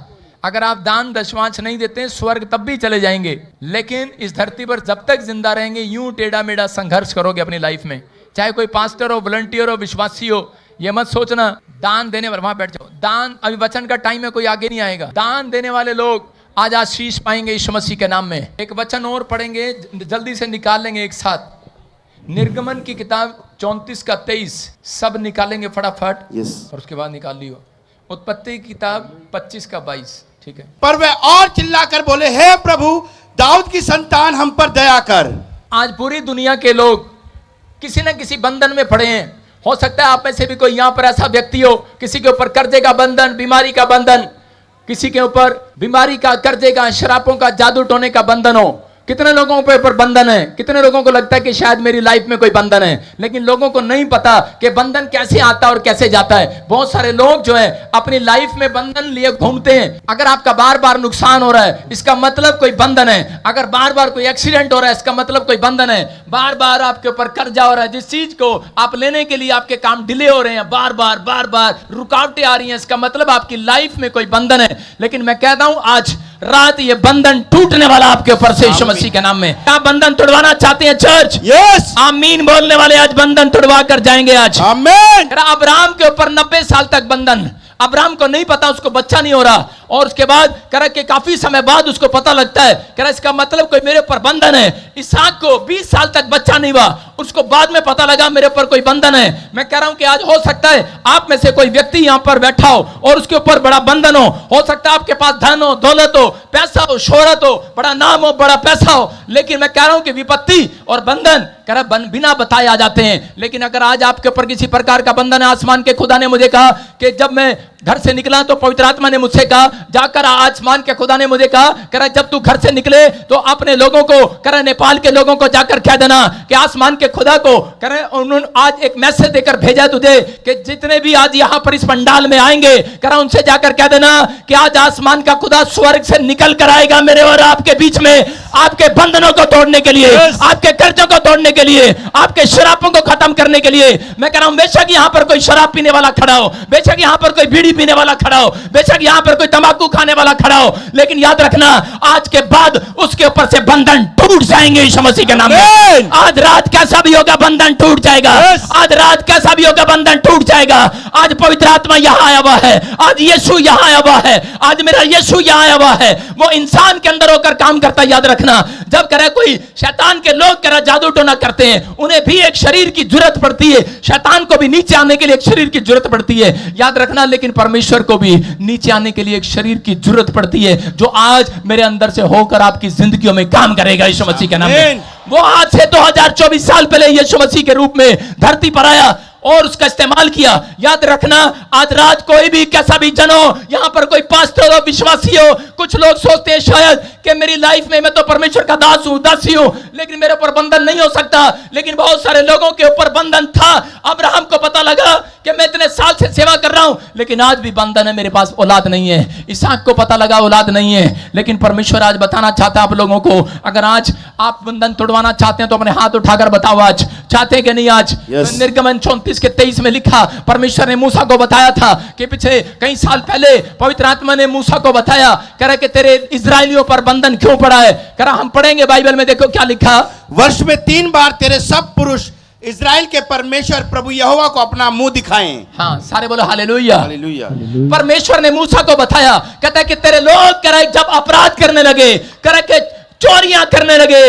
S1: अगर आप दान दशमांश नहीं देते, स्वर्ग तब भी चले जाएंगे, लेकिन इस धरती पर जब तक जिंदा रहेंगे यूं टेढ़ा मेढ़ा संघर्ष करोगे अपनी लाइफ में। चाहे कोई पास्टर हो, वॉलंटियर हो, विश्वासी हो, ये मत सोचना दान देने वाले, वहां बैठ जाओ। दान, अभी वचन का टाइम है, कोई आगे नहीं आएगा। दान देने वाले लोग आज आशीष पाएंगे यीशु मसीह के नाम में। एक वचन और पढ़ेंगे, जल्दी से निकाल लेंगे एक साथ। निर्गमन की किताब 34 का 23 सब निकालेंगे फटाफट। और उसके बाद निकाल लियो उत्पत्ति की किताब 25 का 22। ठीक है।
S6: पर वे और चिल्लाकर बोले, हे प्रभु, दाऊद की संतान हम पर दया कर।
S1: आज पूरी दुनिया के लोग किसी न किसी बंधन में पड़े हैं। हो सकता है आप में से भी कोई यहां पर ऐसा व्यक्ति हो, किसी के ऊपर कर्जे का बंधन, बीमारी का बंधन, किसी के ऊपर बीमारी का, कर्जे का, शराबों का, जादू टोने का बंधन हो। कितने लोगों के ऊपर बंधन है? कितने लोगों को लगता है कि शायद मेरी लाइफ में कोई बंधन है, लेकिन लोगों को नहीं पता कि बंधन कैसे आता और कैसे जाता है। बहुत सारे लोग जो है अपनी लाइफ में बंधन लिए घूमते हैं। अगर आपका बार बार नुकसान हो रहा है, इसका मतलब कोई बंधन है। अगर बार बार कोई एक्सीडेंट हो रहा है, इसका मतलब कोई बंधन है। बार बार आपके ऊपर कर्जा हो रहा है, जिस चीज को आप लेने के लिए आपके काम डिले हो रहे हैं, बार बार रुकावटें आ रही हैं, इसका मतलब आपकी लाइफ में कोई बंधन है। लेकिन मैं कहता हूं आज रात ये बंधन टूटने वाला आपके ऊपर से यीशु मसीह के नाम में। क्या बंधन तोड़वाना चाहते हैं चर्च?
S6: यस।
S1: आमीन बोलने वाले आज बंधन तोड़वा कर जाएंगे आज।
S6: आमीन।
S1: अब्राहम के ऊपर 90 साल तक बंधन। अब्राहम को नहीं पता, उसको बच्चा नहीं हो रहा,
S2: और उसके बाद कह रहा कि काफी समय बाद उसको पता लगता है, कह रहा इसका मतलब कोई मेरे ऊपर बंधन है। इसहाक को 20 साल तक बच्चा नहीं हुआ, उसको बाद में पता लगा मेरे ऊपर कोई बंधन है। मैं कह रहा हूं कि आज हो सकता है आप में से कोई व्यक्ति यहां पर बैठा हो और उसके ऊपर बड़ा बंधन हो सकता है आपके पास धन हो, दौलत हो, पैसा हो, शोहरत हो, बड़ा नाम हो, बड़ा पैसा हो, लेकिन मैं कह रहा हूं कि विपत्ति और बंधन कह रहा बिना बताए आ जाते हैं। लेकिन अगर आज आपके ऊपर किसी प्रकार का बंधन है, आसमान के खुदा ने मुझे कहा कि जब मैं घर से निकला तो पवित्र आत्मा ने मुझसे कहा, जाकर आसमान के खुदा ने मुझे कहा, कह रहा जब तू घर से निकले तो अपने लोगों को, कह रहा नेपाल के लोगों को जाकर कह देना कि आसमान के खुदा को, कह रहे उन्होंने आज एक मैसेज देकर भेजा तुझे कि जितने भी आज यहां पर इस पंडाल में आएंगे, कह रहा उनसे जाकर कह देना कि आज आसमान का खुदा स्वर्ग से निकल कर आएगा मेरे और आपके बीच में, आपके बंधनों को तोड़ने के लिए, आपके कर्जों को तोड़ने के लिए, आपके शराबों को खत्म करने के लिए। मैं कह रहा हूं बेशक यहां पर कोई शराब पीने वाला खड़ा हो, बेशक यहां पर कोई बीड़ी पीने वाला खड़ा हो, बेशक यहां पर कोई तंबाकू खाने वाला खड़ा हो, लेकिन याद रखना आज के बाद उसके ऊपर से बंधन टूट जाएंगे यीशु मसीह के नाम में। आज रात कैसा भी होगा बंधन टूट जाएगा, आज रात कैसा भी होगा बंधन टूट जाएगा। आज पवित्र आत्मा यहां आया हुआ है, आज यीशु यहां आया हुआ है, आज मेरा यीशु यहां आया हुआ है। वो इंसान के अंदर होकर काम करता है। याद रखना जब करे कोई शैतान के लोग करे जादू टोना करते हैं, उन्हें भी एक शरीर की जरूरत पड़ती है, शैतान को भी नीचे आने के लिए एक शरीर की जरूरत पड़ती है। याद रखना लेकिन परमेश्वर को भी नीचे आने के लिए एक शरीर की जरूरत पड़ती है, जो आज मेरे अंदर से होकर आपकी जिंदगियों में काम करेगा यीशु मसीह के नाम में। वो आज से 2024 साल पहले यीशु मसीह के रूप में धरती पर आया और उसका इस्तेमाल किया। याद रखना आज रात कोई भी कैसा भी जन हो, यहां पर कोई पास्टर हो, विश्वासी हो, कुछ लोग सोचते हैं शायद कि मेरी लाइफ में मैं तो परमेश्वर का दास हूं, दासी हूं, लेकिन मेरे ऊपर बंधन नहीं हो सकता। लेकिन बहुत सारे लोगों के ऊपर बंधन था। अब्राहम को पता लगा कि मैं इतने साल से सेवा कर रहा हूं, लेकिन आज भी बंधन है, मेरे पास औलाद नहीं है। इसहाक को पता लगा औलाद नहीं है, लेकिन परमेश्वर आज बताना चाहता है आप लोगों को, अगर आज आप बंधन तोड़वाना चाहते हैं तो अपने हाथ उठाकर बताओ आज चाहते हैं कि नहीं। आज निर्गमन 34 के 23 में लिखा, परमेश्वर ने मूसा को बताया था कि पिछले कई साल पहले पवित्र आत्मा ने मूसा को बताया, कह रहा कि तेरे इजरायलियों पर बंधन क्यों पड़ा है। कह रहा हम पढ़ेंगे बाइबल में, देखो क्या लिखा,
S6: वर्ष में 3 बार तेरे सब पुरुष इजराइल के परमेश्वर प्रभु यहोवा को अपना मुंह दिखाएं।
S2: हाँ सारे बोलो हालेलुया।
S6: हालेलुया।
S2: परमेश्वर ने मूसा को बताया, कहता है कि तेरे लोग कह रहे जब अपराध करने लगे, कह रहे कि चोरियां करने लगे,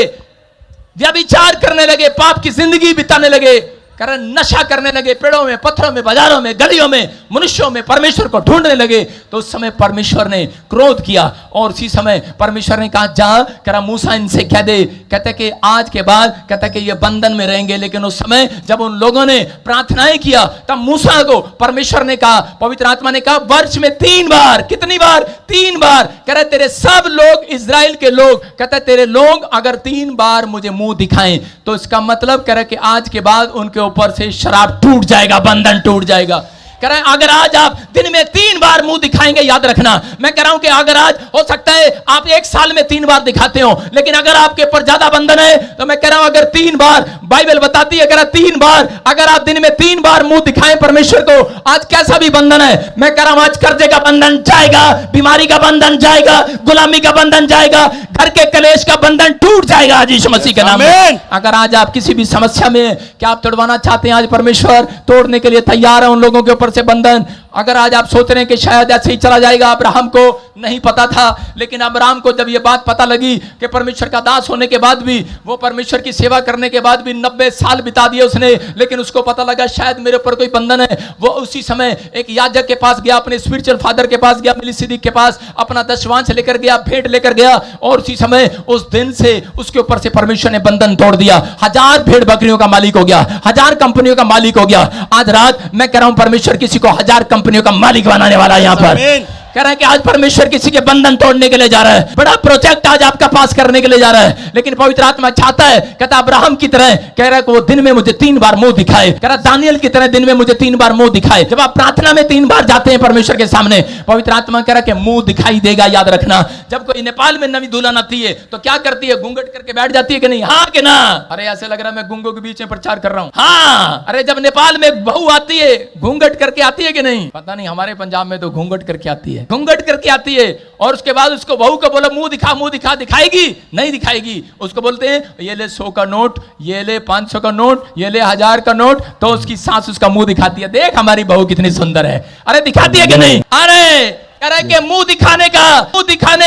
S2: व्यभिचार करने लगे, पाप की जिंदगी बिताने लगे, कारण नशा करने लगे, पेड़ों में, पत्थरों में, बाजारों में, गलियों में, मनुष्यों में परमेश्वर को ढूंढने लगे, तो उस समय परमेश्वर ने क्रोध किया और उसी समय परमेश्वर ने कहा जा करा मूसा इनसे कह दे, कहते कि आज के बाद कहते कि ये बंधन में रहेंगे। लेकिन उस समय जब उन लोगों ने प्रार्थनाएं किया तब मूसा को परमेश्वर ने कहा, पवित्र आत्मा ने कहा वर्ष में 3 बार, कितनी बार, 3 बार, कह रहे तेरे सब लोग इजराइल के लोग, कहते तेरे लोग अगर 3 बार मुझे मुंह दिखाएं तो इसका मतलब कह रहे कि आज के बाद उनके ऊपर से शराब टूट जाएगा, बंधन टूट जाएगा। कह रहे हैं अगर आज आप दिन में 3 बार मुंह दिखाएंगे, याद रखना मैं कह रहा हूं कि अगर आज हो सकता है आप 1 साल में 3 बार दिखाते हो, लेकिन अगर आपके ऊपर ज्यादा बंधन है तो मैं कह रहा हूं अगर 3 बार, बाइबल बताती है अगर 3 बार, अगर आप दिन में 3 बार मुंह दिखाएं परमेश्वर को, आज कैसा भी बंधन है, मैं कह रहा हूं आज कर्जे का बंधन जाएगा, बीमारी का बंधन जाएगा, गुलामी का बंधन जाएगा, घर के कलेश का बंधन टूट जाएगा आज यीशु मसीह के नाम में। अगर आज आप किसी भी समस्या में क्या आप तोड़वाना चाहते हैं, आज परमेश्वर तोड़ने के लिए तैयार है उन लोगों के ऊपर से बंधन। अगर आज आप सोच रहे हैं कि शायद ऐसे ही चला जाएगा, अब्राहम को नहीं पता था, लेकिन अब्राहम को जब यह बात पता लगी कि परमेश्वर का दास होने के बाद भी, वो परमेश्वर की सेवा करने के बाद भी 90 साल बिता दिए उसने, लेकिन उसको पता लगा शायद मेरे ऊपर कोई बंधन है। वो उसी समय एक याजक के पास गया, अपने स्पिरिचुअल फादर के पास गया, मेलिकिसिदक के पास, अपना दशवांश लेकर गया, भेंट लेकर गया, और उसी समय उस दिन से उसके ऊपर से परमेश्वर ने बंधन तोड़ दिया। 1000 भेड़ बकरियों का मालिक हो गया, 1000 कंपनियों का मालिक हो गया। आज रात मैं कह रहा हूं परमेश्वर किसी को 1000 कंपनियों का मालिक बनाने वाला है यहाँ पर। कह रहा है कि आज परमेश्वर किसी के बंधन तोड़ने के लिए जा रहा है, बड़ा प्रोजेक्ट आज आपका पास करने के लिए जा रहा है। लेकिन पवित्र आत्मा चाहता है, कहता अब्राहम की तरह, कह रहा है कि वो दिन में मुझे 3 बार मुंह दिखाए, कह रहा दानियल की तरह दिन में मुझे 3 बार मुंह दिखाए। जब आप प्रार्थना में 3 बार जाते हैं परमेश्वर के सामने, पवित्र आत्मा कह रहा है कि मुंह दिखाई देगा। याद रखना जब कोई नेपाल में नवी दुल्हन आती है तो क्या करती है, घूंघट करके बैठ जाती है कि नहीं, हाँ कि ना। अरे ऐसे लग रहा है मैं गूंगों के बीच में प्रचार कर रहा हूं। हाँ, अरे जब नेपाल में बहू आती है घूंघट करके आती है कि नहीं, पता नहीं, हमारे पंजाब में तो घूंघट करके आती है, घूंघट करके आती है। और उसके बाद उसको बहू को बोलो मुंह दिखा, मुंह दिखा, दिखाएगी नहीं दिखाएगी। उसको बोलते हैं ये ले 100 का नोट, ये ले 500 का नोट, ये ले 1000 का नोट, तो उसकी सास उसका मुंह दिखाती है, देख हमारी बहू कितनी सुंदर है। अरे दिखाती है कि नहीं? अरे कह रहा है कि मुंह दिखाने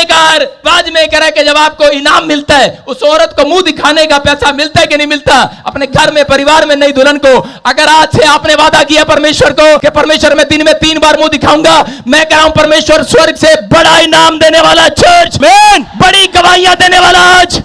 S2: का बाद में कह रहा है कि जब आपको इनाम मिलता है, उस औरत को मुंह दिखाने का पैसा मिलता है कि नहीं मिलता? अपने घर में, परिवार में नई दुल्हन को अगर आज से आपने वादा किया परमेश्वर को कि परमेश्वर मैं दिन में 3 बार मुंह दिखाऊंगा, मैं कह रहा हूं परमेश्वर स्वर्ग से बड़ा इनाम देने वाला, चर्च में बड़ी गवाहियां देने वाला आज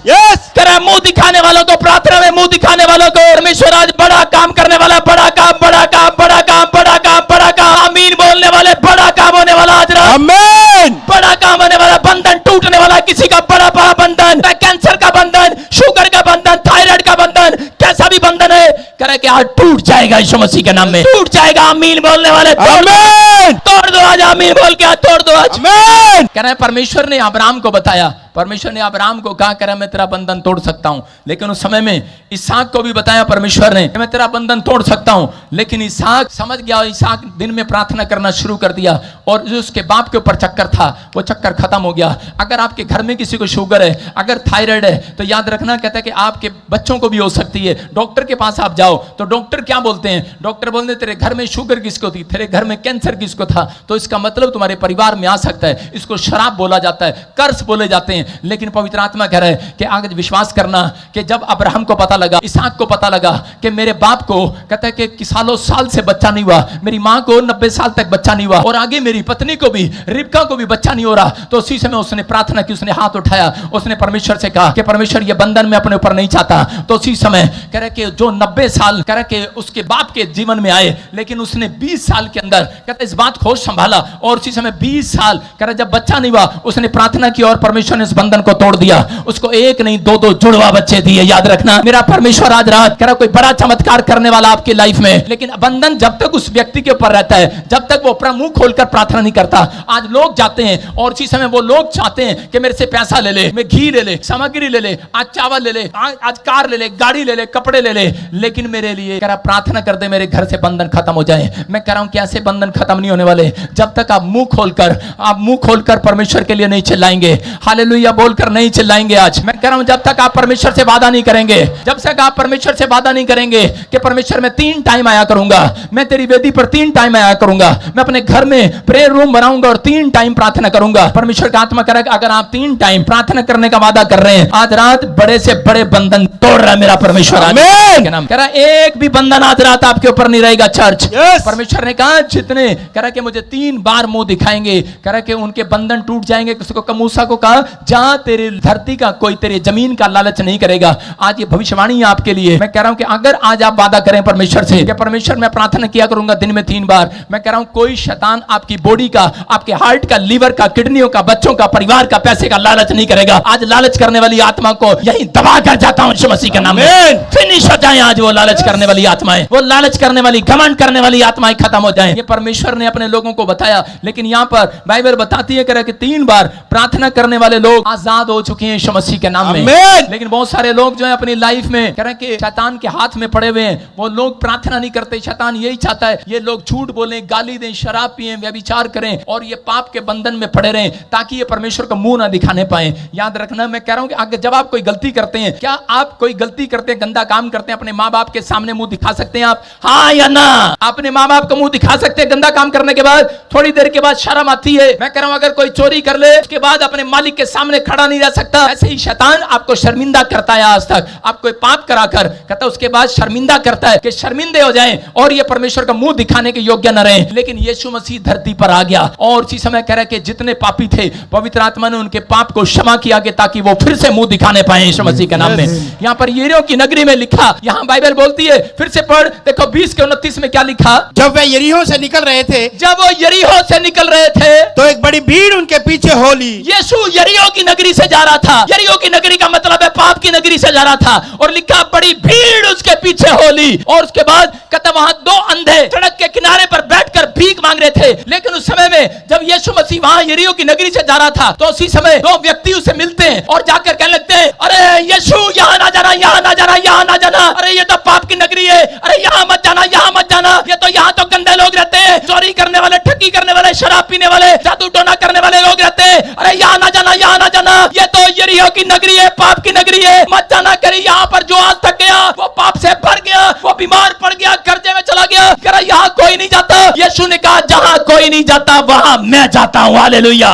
S2: कह रहा है मुंह दिखाने वालों को, प्रार्थना में मुंह दिखाने वालों को परमेश्वर आज बड़ा काम करने वाला, बड़ा काम, बड़ा काम, बड़ा काम, बड़ा काम, बड़ा काम, आमीन बोलने वाले, बड़ा काम होने वाला आज रात, आमीन, बड़ा काम होने वाला, बंधन टूटने वाला, किसी का बड़ा बड़ा बंधन, कैंसर का बंधन, शुगर का बंधन, थायराइड का बंधन, कैसा भी बंधन है कह रहे कि आज टूट जाएगा यीशु मसीह के नाम में, टूट जाएगा, आमीन बोलने वाले, आमीन, तोड़ दो आज, आमीन बोल के तोड़ दो आज, आमीन। कह रहे हैं परमेश्वर ने अब्राहम को बताया, परमेश्वर ने अब्राहम को कहा कह रहा मैं तेरा बंधन तोड़ सकता हूं, लेकिन उस समय में इसहाक को भी बताया परमेश्वर ने मैं तेरा बंधन तोड़ सकता हूं, लेकिन इसहाक समझ गया, इसहाक दिन में प्रार्थना करना शुरू कर दिया और जो उसके बाप के ऊपर चक्कर था वो चक्कर खत्म हो गया। अगर आपके घर में किसी को शुगर है, अगर थायराइड है, तो याद रखना कहता है कि आपके बच्चों को भी हो सकती है। डॉक्टर के पास आप जाओ तो डॉक्टर क्या बोलते हैं? डॉक्टर बोलते हैं तेरे घर में शुगर किसको थी, तेरे घर में कैंसर किसको था, तो इसका मतलब तुम्हारे परिवार में आ सकता है। इसको शराब बोला जाता है, कर्ज बोले जाते हैं। लेकिन पवित्र आत्मा कह रहा है कि आगे विश्वास करना कि जब अब्राहम को पता लगा, इसहाक को पता लगा कि मेरे बाप को कहता है कि सालों साल से बच्चा नहीं हुआ, मेरी मां को 90 साल तक बच्चा नहीं हुआ और आगे मेरी पत्नी को भी, रिबका को भी बच्चा नहीं हो रहा, तो उसी समय उसने प्रार्थना की, उसने हाथ उठाया, उसने परमेश्वर से कहा कि परमेश्वर ये बंधन मैं अपने ऊपर नहीं चाहता। तो उसी समय कह रहे कि जो 90 साल कह रहे कि उसके बाप के जीवन में आए, लेकिन उसने 20 साल के अंदर कहते इस बात को संभाला और उसी समय 20 साल कह रहे जब बच्चा नहीं हुआ उसने प्रार्थना की और परमेश्वर ने इस बंधन को तोड़ दिया, उसको एक नहीं 2-2 जुड़वा बच्चे दिए। याद रखना मेरा परमेश्वर आज रात कह रहा कोई बड़ा चमत्कार करने वाला आपकी लाइफ में, लेकिन बंधन जब तक उस व्यक्ति के ऊपर रहता है, जब तक वो अपना मुंह खोलकर प्रार्थना नहीं करता। आज लोग जाते हैं और उसी समय वो लोग चाहते हैं कि मेरे से पैसा ले ले, मैं घी ले ले, सामग्री ले ले, आज चावल ले ले, आज कार ले ले, गाड़ी ले ले, कपड़े ले ले, लेकिन मेरे लिए कह रहा प्रार्थना कर दे मेरे घर से बंधन खत्म हो जाए। मैं कह रहा हूं कि ऐसे बंधन खत्म नहीं होने वाले जब तक आप मुंह खोलकर परमेश्वर के लिए नहीं चिल्लाएंगे, हालेलुया बोलकर नहीं चिल्लाएंगे। आज मैं कह रहा हूं जब तक आप परमेश्वर से वादा नहीं करेंगे, जब तक आप परमेश्वर से वादा नहीं करेंगे कि परमेश्वर मैं 3 टाइम आया करूंगा, मैं तेरी वेदी पर 3 टाइम आया करूंगा, मैं अपने घर में प्रेयर रूम बनाऊंगा और 3 टाइम प्रार्थना करूंगा। परमेश्वर का आत्मा कह रहा है अगर आप 3 टाइम प्रार्थना करने का वादा कर रहे हैं, आज रात बड़े से बड़े बंधन तोड़ रहा है मेरा परमेश्वर। आमीन। कह रहा एक भी बंधन आज रात आपके ऊपर नहीं रहेगा चर्च। परमेश्वर ने कहा जितने कह रहा कि मुझे 3 बार मुंह दिखाएंगे, कह रहा कि उनके बंधन टूट जाएंगे। किसी को मूसा को कहा जहां तेरे धरती का कोई तेरे जमीन का लालच नहीं करेगा। आज ये भविष्यवाणी है आपके लिए। मैं कह रहा हूं कि अगर आज आप वादा करें परमेश्वर से कि परमेश्वर मैं प्रार्थना किया करूंगा दिन में 3 बार, मैं कह रहा हूं कोई शैतान आपकी बॉडी का, आपके हार्ट का, लीवर का, किडनियों का, बच्चों का, परिवार का, पैसे का लालच नहीं करेगा। आज लालच करने वाली आत्मा को यही दबा कर जाता हूं यीशु मसीह के नाम में। फिनिश हो जाए आज वो लालच करने वाली आत्माएं, वो लालच करने वाली, घमंड करने वाली आत्माएं खत्म हो जाएं। ये परमेश्वर ने अपने लोगों को बताया, लेकिन यहां पर बाइबल बताती है कि 3 बार प्रार्थना करने वाले लोग आजाद हो चुके हैं यीशु मसीह के नाम में। लेकिन बहुत सारे लोग जो है अपनी लाइफ में कह रहे हैं कि शैतान के हाथ में पड़े हुए हैं, वो लोग प्रार्थना नहीं करते। शैतान यही चाहता है ये लोग झूठ बोलें, गाली दें, शराब पिएं, व्यभिचार करें और ये पाप के बंधन में पड़े रहें ताकि ये परमेश्वर का मुंह ना दिखाने पाए। याद रखना मैं कह रहा हूं कि अगर जब आप कोई गलती करते हैं, क्या आप कोई गलती करते हैं, गंदा काम करते हैं, अपने माँ बाप के सामने मुंह दिखा सकते हैं आप? हाँ या ना? अपने माँ बाप का मुंह दिखा सकते हैं गंदा काम करने के बाद? थोड़ी देर के बाद शर्म आती है। मैं कह रहा हूं अगर कोई चोरी कर ले उसके बाद अपने मालिक के सामने खड़ा नहीं रह सकता। ऐसे ही शैतान आपको शर्मिंदा करता है। आज तक आप कोई पाप कराकर कहता उसके बाद शर्मिंदा करता है कि शर्मिंदे हो जाएं और ये परमेश्वर का मुंह दिखाने के योग्य न रहे। लेकिन यीशु मसीह धरती पर आ गया और उसी समय कह रहा है कि जितने पापी थे पवित्र आत्मा ने उनके पाप को क्षमा किया गया ताकि वो फिर से मुंह दिखाने पाए यीशु मसीह के नाम में। यहाँ पर यरीहो की नगरी में लिखा, यहाँ बाइबल बोलती है, फिर से पढ़ देखो 20 के 29 में क्या लिखा।
S6: जब वे यरीहो से निकल रहे थे,
S2: जब वो यरीहो से निकल रहे थे
S6: तो एक बड़ी भीड़ उनके पीछे हो ली।
S2: यीशु यरीहो की नगरी से जा रहा था। यरीहो की नगरी का मतलब है पाप की नगरी से जा रहा था और लिखा बड़ी भीड़ उसके पीछे हो ली। और उसके बाद कहता वहां 2 अंधे सड़क के किनारे पर बैठकर भीख मांग रहे थे। लेकिन उस समय में जब यीशु मसीह वहां यरीहो की नगरी से जा रहा था तो उसी समय 2 व्यक्ति उसे मिलते हैं और जाकर कहने लगते हैं, अरे यीशु यहाँ ना जाना, यहाँ ना जाना, यहाँ ना जाना, अरे ये तो पाप की नगरी है, अरे यहाँ मत जाना, यहाँ मत जाना, ये तो यहाँ तो गंदे लोग रहते हैं, चोरी करने वाले, ठगी करने वाले, शराब पीने वाले, जादू टोना करने वाले लोग रहते हैं, अरे यहाँ ना जाना, यहाँ ना जाना, ये तो यरीहो की नगरी है, पाप की नगरी है, मत जाना। करी यहाँ पर जो आज तक गया वो पाप से भर गया, वो बीमार पड़ गया, कर्जे में चला गया, करा यहाँ कोई नहीं जाता। यीशु ने कहा जहाँ कोई कोई नहीं जाता वहां मैं जाता हूं। हालेलुया।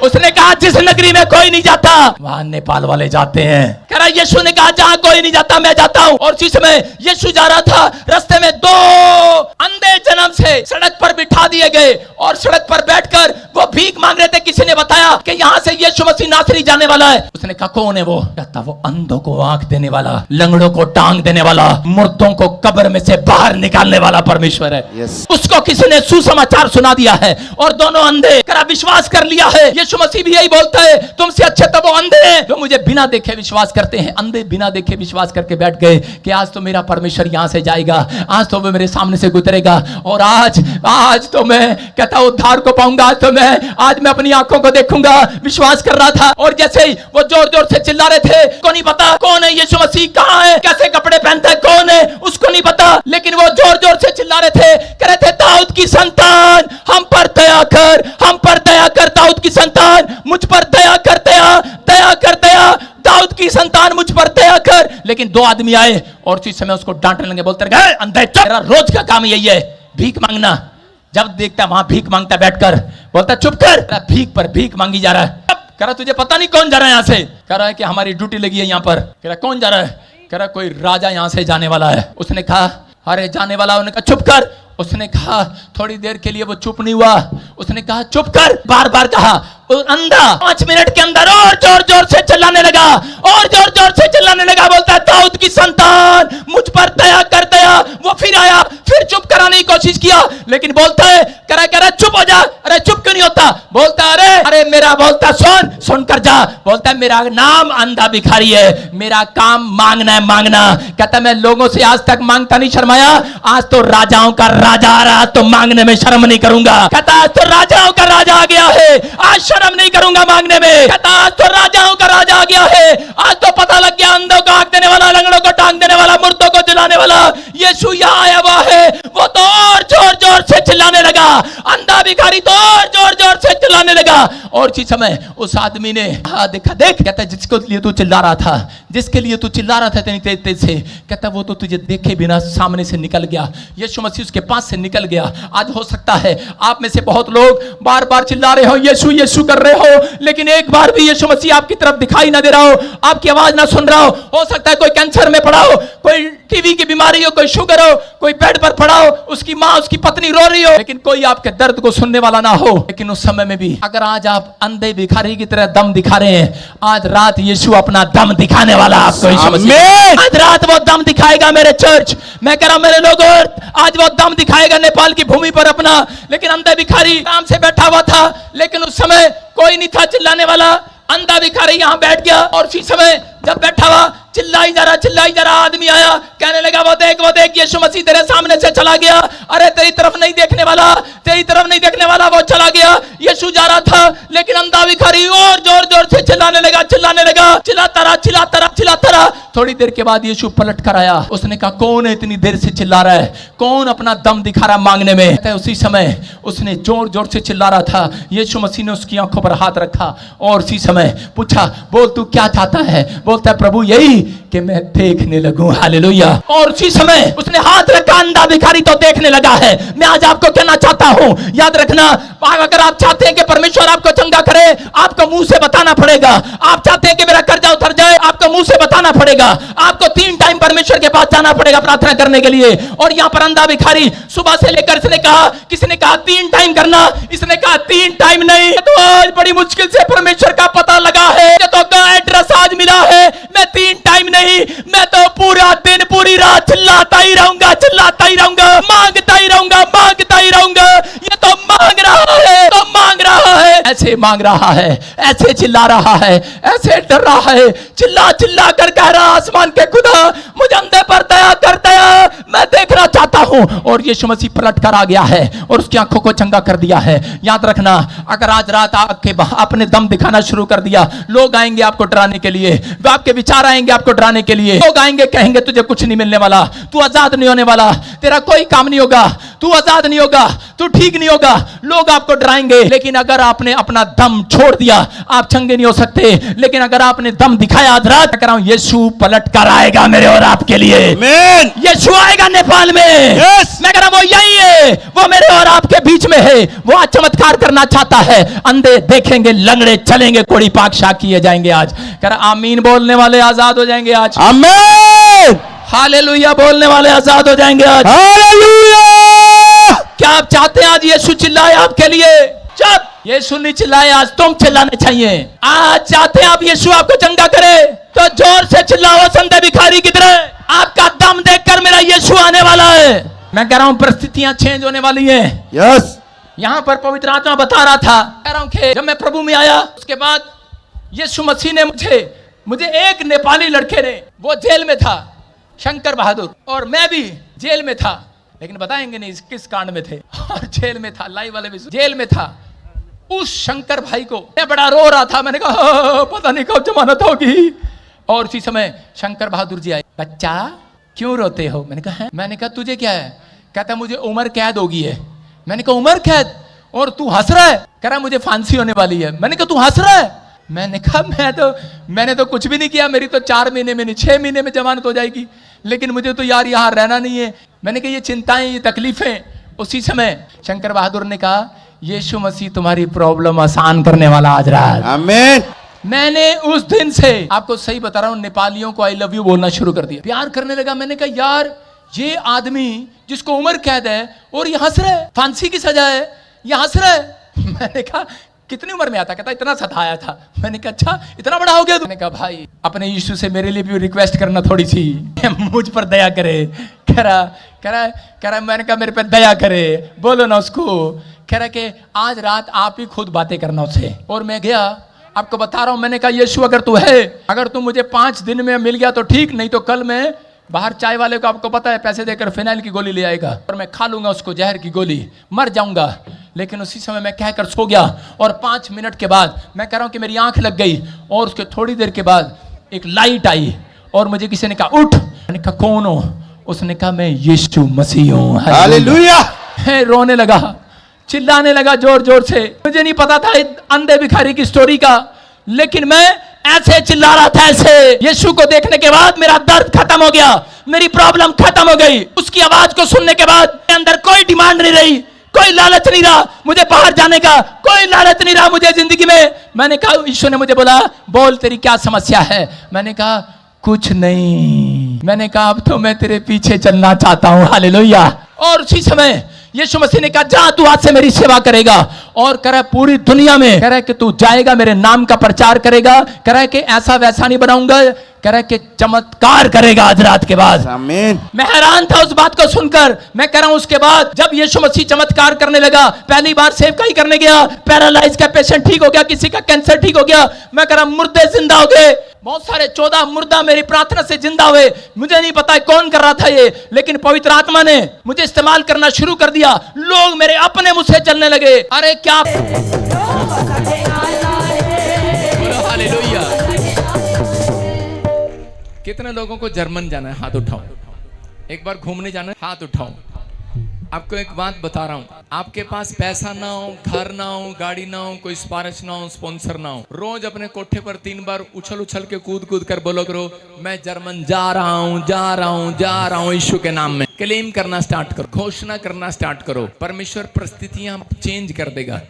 S2: उसने कहा जिस नगरी में कोई नहीं जाता वहां नेपाल वाले जाते हैं। कह रहा यीशु ने कहा जहां कोई नहीं जाता मैं जाता हूं। और उसी समय यीशु जा रहा था, रास्ते में 2 अंधे जन्म से सड़क पर बिठा दिए गए और सड़क पर बैठकर वो भीख मांग रहे थे। किसी ने बताया कि यहां से यीशु मसीह नासरी जाने वाला है। उसने कहा कौन है वो? कहता वो अंधों को आंख देने वाला, लंगड़ों को टांग देने वाला, मुर्दों को कब्र में से बाहर निकालने वाला परमेश्वर है। उसको किसी ने सुसमाचार सुना दिया है और दोनों अंधे करा विश्वास कर लिया है। यीशु मसीह भी यही बोलता है, तुमसे अच्छे तो वो अंधे हैं जो मुझे बिना देखे विश्वास करते हैं। अंधे बिना देखे विश्वास करके बैठ गए कि आज तो मेरा परमेश्वर यहां से जाएगा, आज तो वो मेरे सामने से गुजरेगा और आज तो मैं कहता उद्धार को पाऊंगा, आज मैं अपनी आंखों को देखूंगा। विश्वास कर रहा था और जैसे ही वो जोर जोर से चिल्ला रहे थे, को नहीं पता कौन है यीशु मसीह, कहां है, कैसे कपड़े पहनता है, कौन है उसको नहीं पता, लेकिन वो जोर जोर से चिल्ला रहे थे, कह रहे थे दाऊद की संतान हम पर दया कर, हम पर दया कर, दाऊद की संतान मुझ पर दया कर, दया कर, दया, दाऊद की संतान मुझ पर दया कर। लेकिन 2 आदमी आए और उसी समय उसको डांटने लगे, बोलते रहे अंधे तेरा रोज का काम यही है भीख मांगना। जब देखता वहां भीख मांगता बैठकर, बोलता चुप कर, भीख पर भीख मांगी जा रहा है। कह रहा तुझे पता नहीं कौन जा रहा है यहां से? कह रहा है कि हमारी ड्यूटी लगी है यहां पर। कह रहा कौन जा रहा है? कह रहा कोई राजा यहां से जाने वाला है। उसने कहा अरे जाने वाला? उन्होंने कहा चुप कर। उसने कहा थोड़ी देर के लिए वो चुप नहीं हुआ। उसने कहा चुप कर, बार बार कहा। अंधा 5 मिनट के अंदर और जोर जोर से चिल्लाने लगा, और जोर जोर से चिल्लाने लगा, बोलता है दाऊद की संतान मुझ पर दया कर, दया। वो फिर आया, फिर चुप कराने की कोशिश किया, लेकिन बोलता है करा चुप हो जा। अरे चुप क्यों नहीं होता? बोलता अरे मेरा, बोलता सुन कर जा। बोलता है मेरा नाम अंधा भिखारी है, मेरा काम मांगना है, मांगना। कहता मैं लोगों से आज तक मांगता नहीं शर्माया, आज तो राजाओं का राजा आ रहा तो मांगने में शर्म नहीं करूंगा। कहता आज तो राजाओं का राजा आ गया है, आज शर्म नहीं करूंगा मांगने में। कहता आज तो राजाओं का राजा आ गया है, आज तो पता लग गया अंधों को आंख देने वाला, लंगड़ों को टांग देने वाला, मुर्दों को जलाने वाला यीशु यहाँ आया हुआ है। वो तो और जोर जोर से चिल्लाने लगा, अंधा भिखारी तो और जोर जोर से चिल्लाने लगा। और इसी समय उस आदमी ने देखा, देख, कहता है जिसके लिए तू चिल्ला रहा था, जिसके लिए तू चिल्ला रहा था इतनी तेज से, कहता वो तो तुझे देखे बिना सामने से निकल गया। यीशु मसीह उसके पास से निकल गया। आज हो सकता है आप में से बहुत लोग बार बार चिल्ला रहे हो, यीशु यीशु कर रहे हो, लेकिन एक बार भी यीशु मसीह आपकी तरफ दिखाई ना दे रहा हो, आपकी आवाज ना सुन रहा हो। हो सकता है कोई कैंसर में पड़ा हो, कोई टीवी की बीमारी हो, कोई शुगर हो, कोई बेड पर पड़ा हो, उसकी माँ उसकी पत्नी रो रही हो, लेकिन कोई आपके दर्द को सुनने वाला ना हो। लेकिन उस समय में भी अगर आज आप अंधे भिखारी की तरह दम दिखा रहे हैं, आज रात यीशु अपना दम दिखाने वाला आपको यीशु मसीह आज रात वो दम दिखाएगा। मेरे चर्च, मैं कह रहा हूं मेरे लोगों, आज वो दम दिखाएगा नेपाल की भूमि पर अपना। लेकिन अंधे भिखारी आराम से बैठा हुआ था, लेकिन उस समय कोई नहीं था चिल्लाने वाला। अंधा भिखारी यहां बैठ गया और उसी समय जब बैठा हुआ चिल्लाई जा रहा आदमी आया, कहने लगा वो देख यीशु मसीह तेरे सामने से चला गया। अरे तेरी तरफ नहीं देखने वाला, तेरी तरफ नहीं देखने वाला, वो चला गया। यीशु जा रहा था, लेकिन अंधा भिखारी और जोर जोर से चिल्लाने लगा, चिल्लाता रहा। थोड़ी देर के बाद यीशु पलट कर आया। उसने कहा कौन है इतनी देर से चिल्ला रहा है, कौन अपना दम दिखा रहा है मांगने में? उसी समय उसने जोर जोर से चिल्ला रहा था। यीशु मसीह ने उसकी आंखों पर हाथ रखा और उसी समय पूछा, बोल तू क्या चाहता है? बोलता है प्रभु यही कि मैं देखने लगूं। हालेलुया। और उसी समय उसने हाथ रखा, अंधा भिखारी तो देखने लगा है। मैं आज आपको कहना चाहता हूं, याद रखना, अगर आप चाहते हैं कि परमेश्वर आपको चंगा करे, आपको मुंह से बताना पड़ेगा। आप चाहते हैं कि मेरा कर्जा उतर जाए, आपको मुंह से बताना पड़ेगा। आपको 3 टाइम परमेश्वर के पास जाना पड़ेगा प्रार्थना करने के लिए। और यहां पर अंधा भिखारी सुबह से लेकर, किसने कहा 3 टाइम करना, इसने कहा 3 टाइम नहीं। तो आज बड़ी मुश्किल से परमेश्वर का पता लगा है, तो एड्रेस आज मिला है। मैं 3 टाइम नहीं, मैं तो पूरा दिन पूरी रात चिल्लाता ही रहूंगा, मांगता ही रहूंगा। ये तो मांग रहा है, ऐसे मांग रहा है, ऐसे चिल्ला रहा है, ऐसे डर रहा है, चिल्ला कर कह रहा आसमान के खुदा मुझे अंधे पर दया कर, दया मैं देखना चाहता हूं। और यीशु मसीह पलट कर आ गया है और उसकी आंखों को चंगा कर दिया है। याद रखना, अगर आज रात आपने दम दिखाना शुरू कर दिया, लोग आएंगे आपको डराने के लिए, आपके विचार आएंगे आपको डराने के लिए। लोग आएंगे कहेंगे तुझे कुछ नहीं मिलने वाला, तू आजाद नहीं होने वाला, तेरा कोई काम नहीं होगा, तू आजाद नहीं होगा, तू ठीक नहीं होगा। लोग आपको डराएंगे, लेकिन अगर आपने अपना दम छोड़ दिया, आप चंगे नहीं हो सकते। लेकिन अगर आपने दम दिखाया, आज रात कह रहा हूं यीशु पलट कर आएगा मेरे और आपके लिए। यीशु आएगा नेपाल में। मैं कह रहा हूं वो यही है, वो मेरे और आपके बीच में है वो आज चमत्कार करना चाहता है। अंधे देखेंगे, लंगड़े चलेंगे, कोड़ी पाक शाक किए जाएंगे आज। कह रहा आमीन बोलने वाले आजाद हो जाएंगे आज।
S4: आमीन,
S2: हालेलुया बोलने वाले आजाद हो जाएंगे आज।
S4: हालेलुया।
S2: क्या आप चाहते हैं आज यीशु चिल्लाए आपके लिए? जब यीशु नहीं चिल्लाए आज तुम चिल्लाने चाहिए। आज चाहते हैं आप यीशु आपको चंगा करे तो जोर से चिल्लाओ, संधे भिखारी की तरह। आपका दम देखकर मेरा यीशु आने वाला है। मैं कह रहा हूं परिस्थितियां चेंज होने वाली हैं।
S4: यस,
S2: यहां पर पवित्र आत्मा बता रहा था, कह रहा हूं कि जब मैं प्रभु में आया उसके बाद यीशु मसीह ने मुझे एक नेपाली लड़के ने, वो जेल में था, शंकर बहादुर, और मैं भी जेल में था, लेकिन बताएंगे नहीं किस कांड में थे। और जेल में था, लाइव वाले भी जेल में था। उस शंकर भाई को मैं बड़ा रो रहा था। मैंने कहा पता नहीं कब जमानत होगी। और उसी समय शंकर बहादुर जी आए। बच्चा क्यों रोते हो? मैंने कहा तुझे क्या है? कहता मुझे उम्र कैद होगी है। मैंने कहा उम्र कैद? और तू हंस रहा है? कह रहा मुझे फांसी होने वाली है। मैंने कहा तू हंस रहा है? मैंने कहा मैंने तो कुछ भी नहीं किया, मेरी तो 4 महीने में नहीं 6 महीने में जमानत हो जाएगी, लेकिन मुझे तो यार यहाँ रहना नहीं है। मैंने कहा ये चिंताएं, ये तकलीफें। उसी समय शंकर बहादुर ने कहा यीशु मसीह तुम्हारी प्रॉब्लम आसान करने वाला आज रहा है।
S4: आमीन।
S2: मैंने उस दिन से आपको सही बता रहा हूं नेपालियों को आई लव यू बोलना शुरू कर दिया, प्यार करने लगा। मैंने कहा यार ये आदमी जिसको उम्र कैद है और ये हंस रहा है, फांसी की सजा है, ये हंस रहा है। मैंने कहा कितनी उम्र में आता? कहता इतना सताया था। मैंने कहा अच्छा इतना बड़ा हो गया? मैंने कहा भाई अपने यीशु से मेरे लिए भी रिक्वेस्ट करना थोड़ी सी, मुझ पर दया करे। कह रहा मैंने कहा मेरे पे दया करे, बोलो ना उसको। कह रहा कि आज रात आप ही खुद बातें करना उससे। और मैं गया, आपको बता रहा हूं, मैंने कहा यीशु अगर तू है, अगर तू मुझे 5 दिन में मिल गया तो ठीक, नहीं तो कल मैं बाहर चाय वाले को, आपको पता है, पैसे देकर फिनाइल की गोली ले आएगा और मैं खा लूंगा उसको, जहर की गोली, मर जाऊंगा। लेकिन उसी समय मैं कहकर सो गया। और 5 मिनट के बाद मैं कह रहा हूं कि मेरी आंख लग गई और उसके थोड़ी देर के बाद एक लाइट आई और मुझे किसी ने कहा उठ। मैंने कहा कौन हो? उसने कहा मैं यीशु मसीह हूं।
S4: हालेलुया।
S2: रोने लगा, चिल्लाने लगा जोर जोर से। मुझे नहीं पता था अंधे भिखारी की स्टोरी का, लेकिन मैं ऐसे चिल्ला रहा था ऐसे। यीशु को देखने के बाद मेरा दर्द खत्म हो गया, मेरी प्रॉब्लम खत्म हो गई। उसकी आवाज को सुनने के बाद मेरे अंदर कोई डिमांड नहीं रही, कोई लालच नहीं रहा मुझे बाहर जाने का, कोई लालच नहीं रहा मुझे जिंदगी में। मैंने कहा, यीशु ने मुझे बोला बोल तेरी क्या समस्या है? मैंने कहा कुछ नहीं। मैंने कहा अब तो मैं तेरे पीछे चलना चाहता हूं। हालेलुया। और उसी समय यीशु मसीह ने कहा जा तू आज से मेरी सेवा करेगा। और कह रहा है पूरी दुनिया में, कह रहा है कि तू जाएगा मेरे नाम का प्रचार करेगा। कह रहा है कि ऐसा वैसा नहीं बनाऊंगा, कह रहा है कि चमत्कार करेगा आज रात के बाद।
S4: आमीन।
S2: मैं हैरान था उस बात को सुनकर। मैं कह रहा हूं उसके बाद जब यीशु मसीह चमत्कार करने लगा, पहली बार सेवकाई करने गया, पैरालाइज का पेशेंट ठीक हो गया, किसी का कैंसर ठीक हो गया। मैं कह रहा हूं मुर्दे जिंदा हो गए, बहुत सारे 14 मुर्दा मेरी प्रार्थना से जिंदा हुए। मुझे नहीं पता कौन कर रहा था ये, लेकिन पवित्र आत्मा ने मुझे इस्तेमाल करना शुरू कर दिया। लोग मेरे अपने मुंह से चलने लगे। अरे क्या
S1: हालेलुया। कितने लोगों को जर्मन जाना है? हाथ उठाओ। एक बार घूमने जाना है? हाथ उठाओ। आपको एक बात बता रहा हूं, आपके पास पैसा ना हो, घर ना हो, गाड़ी ना हो, कोई सिफारिश ना हो, स्पॉन्सर ना हो, रोज अपने कोठे पर 3 बार उछल उछल के कूद कूद कर बोलो करो मैं जर्मन जा रहा हूं, जा रहा हूं, जा रहा हूं। यीशु के नाम में क्लेम करना स्टार्ट करो, घोषणा करना स्टार्ट करो। परमेश्वर परिस्थितियां चेंज कर देगा।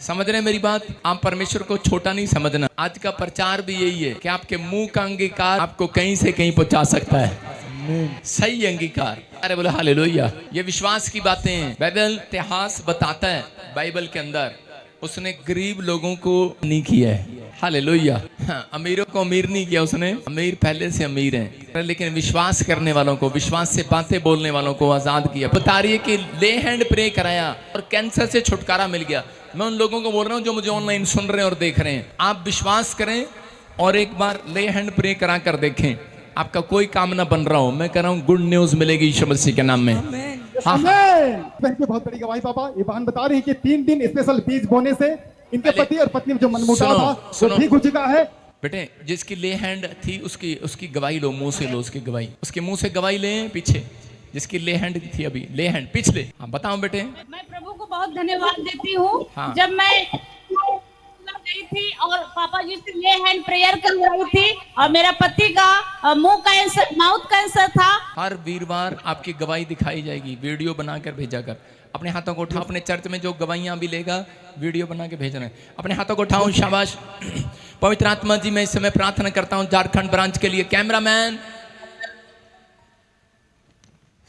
S1: समझ रहे मेरी बात? आप परमेश्वर को छोटा नहीं समझना। आज का प्रचार भी यही है कि आपके मुंह का अंगीकार आपको कहीं से कहीं पहुंचा सकता है। सही अंगीकार। अरे बोलो हालेलुया। ये विश्वास की बातें हैं। बाइबल इतिहास बताता है, बाइबल के अंदर उसने गरीब लोगों को नहीं किया है। हालेलुया। हाँ, अमीरों को अमीर नहीं किया उसने, अमीर पहले से अमीर हैं, लेकिन विश्वास करने वालों को, विश्वास से बातें बोलने वालों को आजाद किया। बता रही है कि ले हैंड प्रे कराया और कैंसर से छुटकारा मिल गया। मैं उन लोगों को बोल रहा हूँ जो मुझे ऑनलाइन सुन रहे हैं और देख रहे हैं, आप विश्वास करें और एक बार ले हैंड प्रे करा कर देखें। आपका कोई काम ना बन रहा हो, मैं कह रहा हूँ गुड न्यूज मिलेगी यीशु मसीह के नाम में। हाँ,
S7: बहुत बड़ी गवाही पापा। ये बहन बता रही है कि 3 दिन स्पेशल बीज बोने से इनके पति और पत्नी में जो मनमुटाव था वो ठीक हो चुका है।
S1: बेटे जिसकी ले हैंड थी उसकी गवाही लो, मुंह से लो उसकी गवाही, उसके मुंह से गवाही ले। पीछे जिसकी ले हैंड थी, अभी ले हैंड पिछले। हाँ बताओ बेटे।
S8: मैं प्रभु को बहुत धन्यवाद देती हूँ।
S1: हाँ।
S8: जब मैं गई थी और पापा जी से ले हैंड प्रेयर करवाई थी और मेरा पति का मुंह कैंसर, माउथ कैंसर था।
S1: हर वीरवार आपकी गवाही दिखाई जाएगी, वीडियो बनाकर भेजा कर। अपने हाथों को उठाओ, अपने चर्च में जो गवाहियां भी लेगा वीडियो बना के भेजना है। अपने हाथों को उठाओ, शाबाश। पवित्र आत्मा जी मैं इस समय प्रार्थना करता हूं झारखंड ब्रांच के लिए। कैमरामैन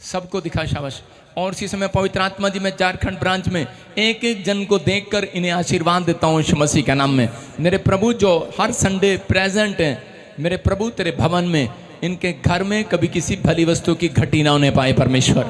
S1: सबको दिखा, शाबाश। और इसी समय पवित्र आत्मा जी मैं झारखंड ब्रांच में एक एक जन को देखकर इन्हें आशीर्वाद देता हूं यीशु मसीह के नाम में। मेरे प्रभु जो हर संडे प्रेजेंट हैं, मेरे प्रभु तेरे भवन में, इनके घर में कभी किसी भली वस्तु की घटी ना होने पाए परमेश्वर।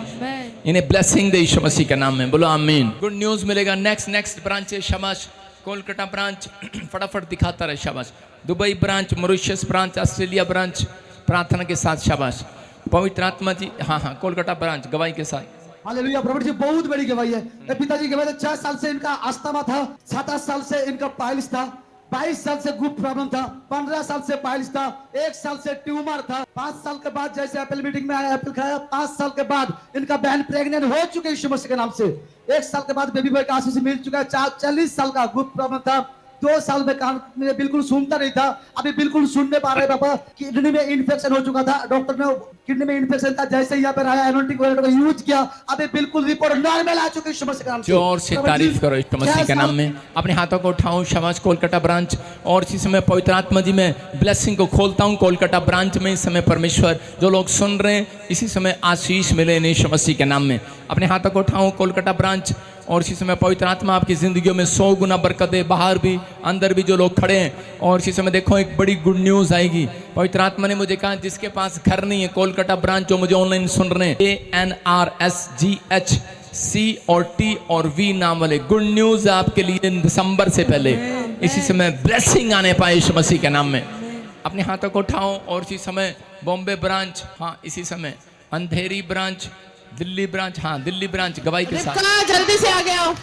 S1: इन्हें ब्लेसिंग दे यीशु मसीह के नाम में, बोलो आमीन। गुड न्यूज मिलेगा। नेक्स्ट ब्रांच है, शाबाश। कोलकाता ब्रांच फटाफट दिखाता रहे, शाबाश। Dubai branch, Mauritius branch, Australia branch, प्रार्थना के साथ, शाबाश। पवित्र आत्मा जी, हाँ, कोलकाता ब्रांच गवाही के साथ।
S9: हालेलुया। प्रभु जी बहुत बड़ी गवाही है। पिताजी के बाद 6 साल से इनका अस्थमा था, 7 साल से इनका पाइल्स था, 22 साल से ग्रुप प्रॉब्लम था, 15 साल से पाइल्स था, 1 साल से ट्यूमर था, 5 साल के बाद जैसे एप्पल मीटिंग में आया एप्पल खाया, 5 साल के बाद इनका बहन प्रेग्नेंट हो चुके यीशु मसीह के नाम से। 1 साल के बाद बेबी बॉय का आशीष मिल चुका है। 40 साल का ग्रुप प्रॉब्लम था, 2 साल में कान में बिल्कुल सुनता नहीं था, अभी बिल्कुल सुनने पा रहे पापा। किडनी में इन्फेक्शन हो चुका था, डॉक्टर ने किडनी में इन्फेक्शन था, जैसे यहाँ पे आया एनोंटिक ऑयल का यूज किया, अभी बिल्कुल रिपोर्ट नॉर्मल आ चुकी है यीशु मसीह के नाम से।
S1: जोर से तारीफ करो यीशु मसीह के नाम में। अपने हाथों को उठाओ, शाबाश। कोलकाता ब्रांच। और इसी समय पवित्र आत्मा जी मैं ब्लेसिंग को खोलता हूँ कोलकाता ब्रांच में। इस समय परमेश्वर जो लोग सुन रहे हैं, इसी समय आशीष मिले यीशु मसीह के नाम में। अपने हाथों को उठाओ, कोलकाता ब्रांच। और इसी समय पवित्र आत्मा आपकी जिंदगियों में 100 गुना बरकत दे, बाहर भी अंदर भी जो लोग खड़े हैं। और इसी समय देखो एक बड़ी गुड न्यूज आएगी। पवित्र आत्मा ने मुझे कहा जिसके पास घर नहीं है, कोलकाता ब्रांच जो मुझे ऑनलाइन सुन रहे हैं, ANRSGHC नाम वाले, गुड न्यूज आपके लिए दिसंबर से पहले इसी समय ब्लेसिंग आने पाए यीशु मसीह के नाम में। अपने हाथों को उठाओ। और इसी समय बॉम्बे ब्रांच, हाँ इसी समय अंधेरी ब्रांच, दिल्ली ब्रांच, हाँ दिल्ली ब्रांच गवाही के साथ।
S8: जल्दी से आ गया।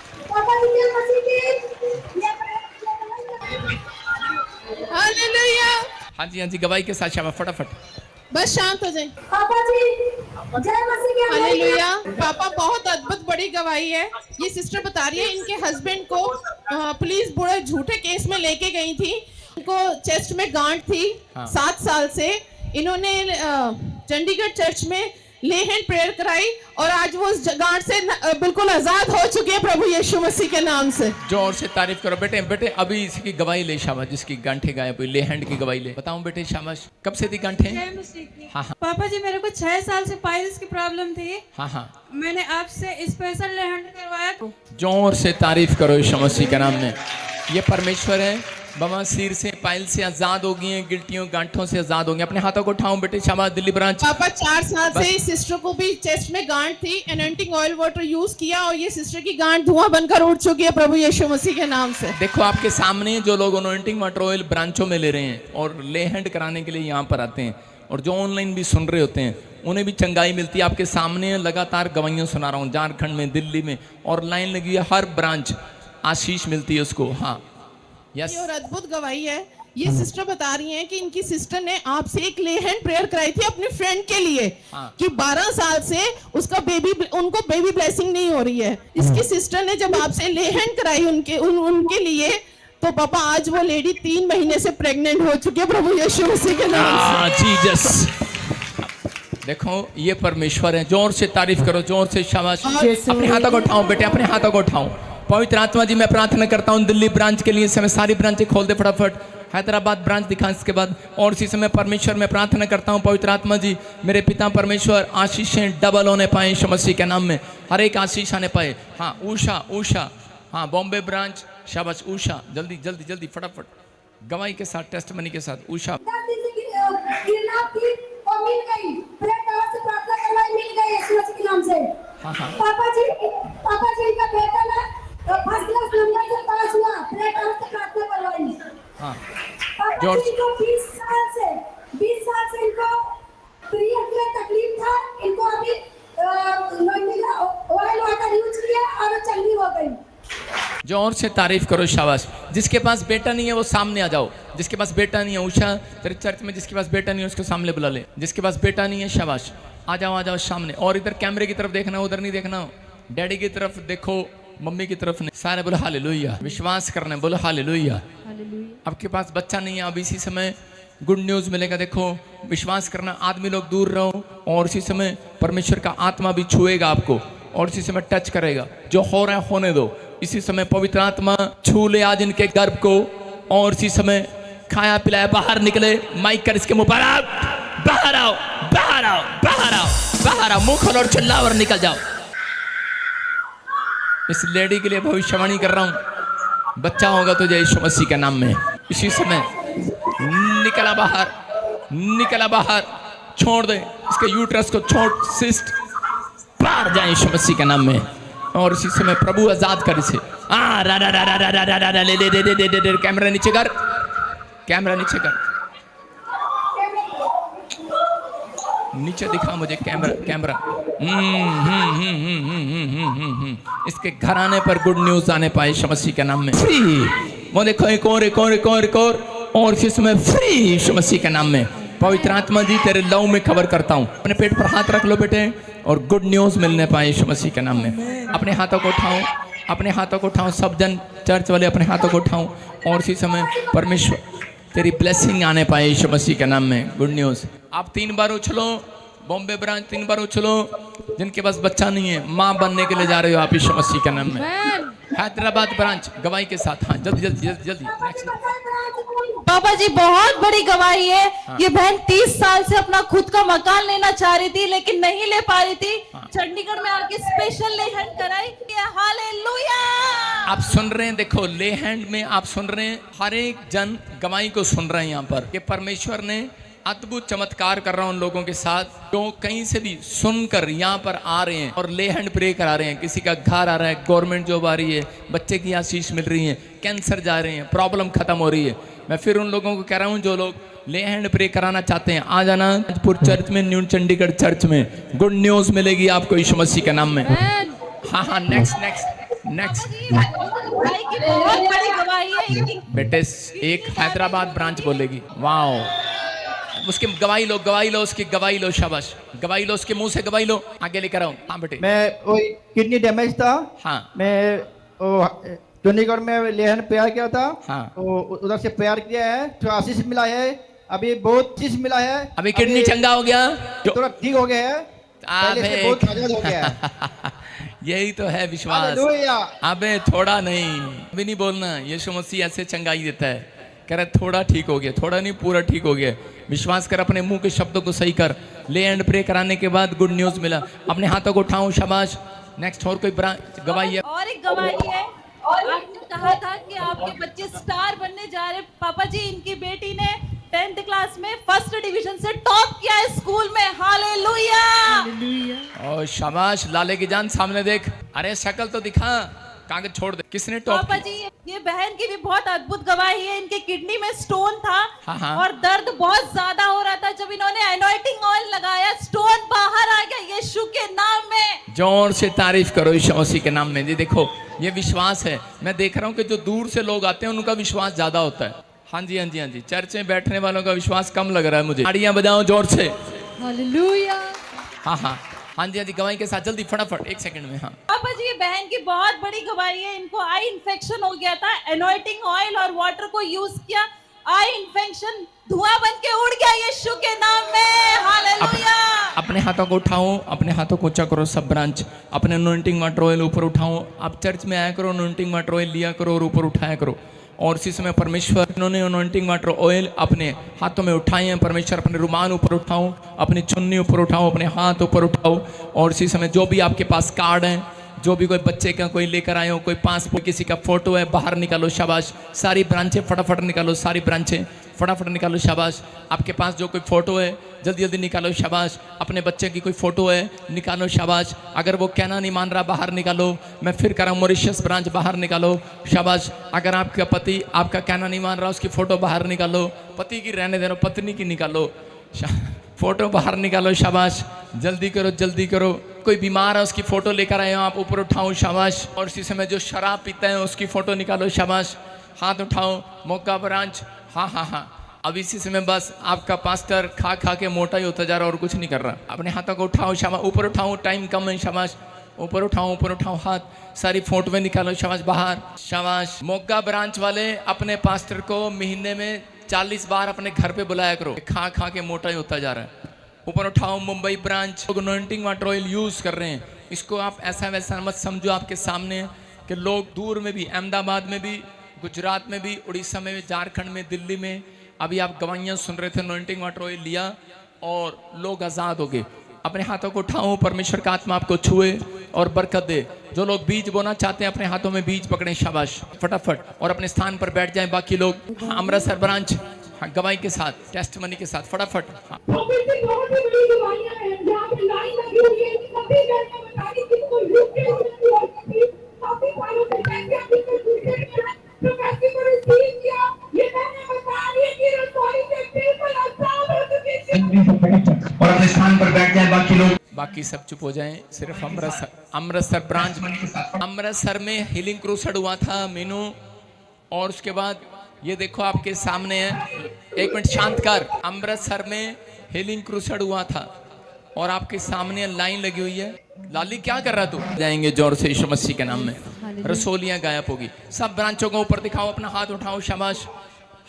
S8: हालेलुया।
S1: हाँ जी गवाही के साथ, शाबाश, फटाफट।
S8: बस शांत हो जाए।
S10: पापा जी जय मसीह की।
S8: हालेलुया। पापा बहुत अद्भुत बड़ी गवाही है। ये सिस्टर बता रही है इनके हस्बैंड को पुलिस बड़े झूठे केस में लेके गई थी। उनको चेस्ट में गांठ थी 7 साल से। इन्होंने चंडीगढ़ चर्च में ले हैंड प्रेयर कराई और आज वो उस गांठ से बिल्कुल आजाद हो चुके हैं प्रभु यीशु मसीह के नाम से।
S1: जोर से तारीफ करो बेटे। अभी इसकी गवाही ले, शाबाश। जिसकी गांठें गायब हुई, ले हैंड की गवाही ले। बताऊं बेटे, शाबाश। कब से थी गांठें? हाँ।
S3: पापा जी मेरे को 6 साल से पाइल्स की प्रॉब्लम थी।
S1: हाँ।
S3: मैंने आपसे स्पेशल ले हैंड करवाया।
S1: जोर से तारीफ करो यीशु मसीह के नाम में। ये परमेश्वर है, बवासीर से, पाइल से आजाद हो गई हैं, गिल्टियों गांठों से आजाद हो गई। अपने हाथों को उठाओ बेटे, शाबाश। दिल्ली ब्रांच।
S8: पापा 4 साल से इस सिस्टर को भी चेस्ट में गांठ थी, एनोंटिंग ऑयल वाटर यूज किया और ये सिस्टर की गांठ धुआं बनकर उड़ चुकी है प्रभु यीशु मसीह के नाम से।
S1: देखो आपके सामने जो लोग एनोंटिंग वाटर ऑयल ब्रांचों में ले रहे हैं और ले हैंड कराने के लिए यहाँ पर आते हैं, और जो ऑनलाइन भी सुन रहे होते हैं, उन्हें भी चंगाई मिलती है। आपके सामने लगातार गवाहियां सुना रहा हूँ, झारखंड में, दिल्ली में, और लाइन लगी है, हर ब्रांच आशीष मिलती है उसको। हाँ यस।
S8: और अद्भुत गवाही है। ये सिस्टर बता रही हैं कि इनकी सिस्टर ने आपसे एक ले हैंड प्रेयर कराई थी अपने फ्रेंड के लिए, कि 12 साल से उनको बेबी ब्लेसिंग नहीं हो रही है। इसकी सिस्टर ने जब आपसे ले हैंड कराई उनके लिए, तो पापा आज वो लेडी 3 महीने से प्रेग्नेंट हो चुकी है प्रभु यीशु मसीह के नाम से।
S1: जीसस। देखो ये परमेश्वर है। जोर से तारीफ करो, जोर से शाबाश। अपने हाथों को उठाओ बेटे, अपने हाथों को उठाओ। पवित्र आत्मा जी मैं प्रार्थना करता हूँ दिल्ली ब्रांच के लिए। इस समय सारी ब्रांचें खोल दे फटाफट। हैदराबाद ब्रांच दिखा इसके बाद। और इसी समय परमेश्वर मैं प्रार्थना करता हूँ, पवित्र आत्मा जी मेरे पिता परमेश्वर, आशीषें डबल होने पाए यीशु मसीह के नाम में, हर एक आशीष आने पाए। हाँ उषा, हाँ बॉम्बे ब्रांच, शाबाश उषा, जल्दी फटाफट गवाही के साथ, टेस्टमनी के साथ। उषा
S10: पापा जी का बेटा ना फर्स्ट क्लास नंबर से पास हुआ, प्रेयर से प्रार्थना करवाई।
S1: हाँ
S10: पापा जी को 20 साल से इनको पीरियड की तकलीफ था। इनको अभी ऑयल वाटर यूज किया और चंगी हो गई।
S1: जोर से तारीफ करो, शाबाश। जिसके पास बेटा नहीं है वो सामने आ जाओ। जिसके पास बेटा नहीं है, उषा तेरे चर्च में जिसके पास बेटा नहीं है उसको सामने बुला ले। जिसके पास बेटा नहीं है, शाबाश, आ जाओ सामने। और इधर कैमरे की तरफ देखना, उधर नहीं देखना, डैडी की तरफ देखो, मम्मी की तरफ नहीं, सारे बोलो हालेलुया, विश्वास करना है, बोलो हालेलुया। आपके पास बच्चा नहीं है, अब इसी समय गुड न्यूज मिलेगा। देखो विश्वास करना, आदमी लोग दूर रहो और इसी समय परमेश्वर का आत्मा भी छुएगा आपको और इसी समय टच करेगा। जो हो रहा है होने दो, इसी समय पवित्र आत्मा छू ले आज इनके गर्भ को और इसी समय खाया पिलाया बाहर निकले। माइक कर इसके मुंह पर आओ, बाहर आओ, बाहर आओ, बाहर आओ, बाहर आओ, मुंह खोलो और चिल्लाओ और निकल जाओ। इस लेडी के लिए भविष्यवाणी कर रहा हूं, बच्चा होगा तो जय यीशु मसीह के नाम में। इसी समय निकला बाहर, निकला बाहर, छोड़ दे इसके यूट्रस को, छोड़, सिस्ट बाहर जाए यीशु मसीह के नाम में। और इसी समय प्रभु आजाद कर इसे। ले कैमरा नीचे कर, कैमरा नीचे कर, नीचे दिखा मुझे कैमरा, कैमरा। इसके घराने पर गुड न्यूज आने पाए यीशु मसीह के नाम में। फ्री, वो देखो एक और, एक और, एक और, एक और इसमें फ्री यीशु मसीह के नाम में। पवित्र आत्मा जी तेरे लव में खबर करता हूँ। अपने पेट पर हाथ रख लो बेटे और गुड न्यूज मिलने पाए यीशु मसीह के नाम में। अपने हाथों को उठाओ, अपने हाथों को उठाओ, सब जन चर्च वाले अपने हाथों को उठाओ और इसी समय परमेश्वर तेरी ब्लेसिंग आने पाए यीशु मसीह के नाम में। Good news. आप 3 बार उछलो, बॉम्बे ब्रांच 3 बार उछलो। जिनके पास बच्चा नहीं है, माँ बनने के लिए जा रहे हो आप यीशु मसीह के नाम में। हैदराबाद ब्रांच गवाही के साथ, हाँ जल्दी जल्दी जल्दी जल्दी।
S8: पापा जी बहुत बड़ी गवाही है। ये बहन 30 साल से अपना खुद का मकान लेना चाह रही थी लेकिन नहीं ले पा रही थी। चंडीगढ़ में आके स्पेशल ले हैंड कराई। हालेलुया।
S1: आप सुन रहे हैं, देखो ले हैंड में आप सुन रहे हैं, हर एक जन गवाही को सुन रहे हैं यहाँ पर कि परमेश्वर ने अद्भुत चमत्कार कर रहा हूं उन लोगों के साथ जो कहीं से भी सुनकर यहाँ पर आ रहे हैं और ले हैंड प्रे करा रहे हैं। किसी का घर आ रहा है, गवर्नमेंट जॉब आ रही है, बच्चे की आशीष मिल रही है, कैंसर जा रहे हैं, प्रॉब्लम खत्म हो रही है। मैं फिर उन लोगों को कह रहा हूँ जो लोग ले हैंड प्रे कराना चाहते हैं, आ जाना राजपुर चर्च में, न्यू चंडीगढ़ चर्च में। गुड न्यूज मिलेगी आपको यीशु मसीह के नाम में। हाँ हाँ, नेक्स्ट नेक्स्ट नेक्स्ट।
S8: बहुत बड़ी गवाही है।
S1: बेटे एक हैदराबाद ब्रांच बोलेगी। वाह, उसकी गवाही लो, गवाही लो, उसकी गवाही लो, शाबाश, गवाही लो, उसके मुंह से गवाही लो। आगे लेकर आओ। हाँ बेटे।
S11: मैं वो किडनी डैमेज था।
S1: हाँ।
S11: मैं चंडीगढ़ में लेहन प्यार किया था।
S1: हाँ।
S11: उधर से प्यार किया है, तो आशीष मिला है, अभी बहुत चीज मिला है।
S1: अभी किडनी चंगा हो गया,
S11: थोड़ा ठीक हो गया है, पहले से बहुत आजाद हो गया है।
S1: यही तो है विश्वास। अबे थोड़ा नहीं, अभी नहीं बोलना, यीशु मसीह ऐसे चंगाई देता है। कह रहा थोड़ा ठीक हो गया, थोड़ा नहीं पूरा ठीक हो गया। विश्वास कर, अपने मुंह के शब्दों को सही कर। ले एंड प्रे कराने के बाद गुड न्यूज मिला। अपने हाथों को उठाओ, शाबाश। नेक्स्ट और कोई गवाही है?
S8: और एक गवाही है। आपने कहा था कि आपके बच्चे स्टार बनने जा रहे। पापा जी, इनकी बेटी ने 10th क्लास में फर्स्ट डिवीजन से टॉप किया है स्कूल में। हालेलुया।
S1: और शाबाश, लाले की जान सामने देख। अरे शक्ल तो दिखा, कागज छोड़ दे। किसने टॉप?
S8: पापा जी, ये बहन की भी बहुत अद्भुत गवाही है। इनके किडनी में स्टोन था।
S1: हाँ।
S8: और दर्द बहुत ज्यादा हो रहा था। जब इन्होंने एनॉइंटिंग ऑयल लगाया, स्टोन बाहर आ गया यीशु के नाम में।
S1: जोर से तारीफ करो यीशु मसीह के नाम में। जी देखो, ये विश्वास है। मैं देख रहा हूँ कि जो दूर से लोग आते हैं उनका विश्वास ज्यादा होता है। हाँ जी, हाँ जी, हाँ जी। चर्च में बैठने वालों का विश्वास कम लग रहा है मुझे। ताड़ियां बजाओ जोर से।
S8: हालेलुया।
S1: हाँ हाँ हाँ जी, हाँ जी, गवाही के साथ जल्दी फटाफट 1 सेकंड में। हाँ
S8: पापा जी, ये बहन की बहुत बड़ी गवाही है। इनको आई इन्फेक्शन हो गया था। एनॉइंटिंग ऑयल और वाटर को यूज किया, आई इन्फेक्शन धुआं बन के उड़ गया यीशु के नाम में। हालेलुया।
S1: अपने हाथों को उठाओ, अपने हाथों को ऊंचा करो सब ब्रांच। अपने अनॉइंटिंग वाटर ऑयल ऊपर उठाओ। आप चर्च में आया करो, अनॉइंटिंग वाटर ऑयल लिया करो और ऊपर उठाया करो। और इसी समय परमेश्वर, इन्होंने अनॉइंटिंग वाटर ऑयल अपने हाथों में उठाए हैं। परमेश्वर, अपने रुमाल ऊपर उठाओ, अपनी चुन्नी ऊपर उठाओ, अपने हाथ ऊपर उठाओ। और इसी समय जो भी आपके पास कार्ड हैं, जो भी कोई बच्चे का कोई लेकर आए हो, कोई पासपोर्ट, किसी का फोटो है, बाहर निकालो, शाबाश। सारी ब्रांचें फटाफट निकालो, सारी ब्रांचें फटाफट निकालो, शाबाश। आपके पास जो कोई फोटो है जल्दी जल्दी निकालो, शाबाश। अपने बच्चे की कोई फोटो है, निकालो, शाबाश। अगर वो कहना नहीं मान रहा, बाहर निकालो। मैं फिर कह रहा हूँ, मॉरिशस ब्रांच बाहर निकालो, शाबाश। अगर आपका पति आपका कहना नहीं मान रहा, उसकी फोटो बाहर निकालो। पति की रहने देना, पत्नी की निकालो, फोटो बाहर निकालो, शाबाश। जल्दी करो, जल्दी करो। कोई बीमार है, उसकी फोटो लेकर आए हो आप, ऊपर उठाओ, शाबाश। और इसी समय जो शराब पीता है उसकी फोटो निकालो, शाबाश। हाथ उठाओ, मौका ब्रांच। हाँ हाँ हाँ। अब इसी समय बस आपका पास्टर खा खा के मोटा ही होता जा रहा और कुछ नहीं कर रहा। अपने हाथों को उठाओ, शाबाश। ऊपर उठाओ, टाइम कम है, शाबाश। ऊपर उठाओ हाथ, सारी फोटोएं निकालो, शाबाश बाहर, शाबाश। मोगा ब्रांच वाले अपने पास्टर को महीने में 40 बार अपने घर पे बुलाया करो, खा खा के मोटा ही होता जा रहा है। ऊपर उठाओ मुंबई ब्रांच, लोग अनॉइंटिंग वाटर ऑयल यूज कर रहे हैं, इसको आप ऐसा वैसा मत समझो, आपके सामने कि लोग दूर में भी, अहमदाबाद में भी, गुजरात में भी, उड़ीसा में भी, झारखंड में, दिल्ली में, अभी आप गवाहियाँ सुन रहे थे, अनॉइंटिंग वाटर ऑयल लिया और लोग आज़ाद हो गए। अपने हाथों को उठाओ, परमेश्वर का आत्मा आपको छुए और बरकत दे। जो लोग बीज बोना चाहते हैं अपने हाथों में बीज पकड़ें, शाबाश फटाफट, और अपने स्थान पर बैठ जाएं। बाकी लोग अमृतसर ब्रांच गवाही के साथ, टेस्टमनी के साथ फटाफट।
S2: और अपने स्थान पर बैठ जाए। बाकी लोग,
S1: बाकी सब चुप हो जाएं, सिर्फ अमृतसर ब्रांच। अमृतसर में हीलिंग क्रूसेड हुआ था मीनू, और उसके बाद ये देखो आपके सामने है, एक मिनट शांत कर। अमृतसर में हीलिंग क्रूसेड हुआ था और आपके सामने लाइन लगी हुई है। लाली क्या कर रहा तू? जाएंगे जोर से यीशु मसीह के नाम में, रसोलियां गायब होगी। सब ब्रांचों को ऊपर दिखाओ, अपना हाथ उठाओ, शाबाश,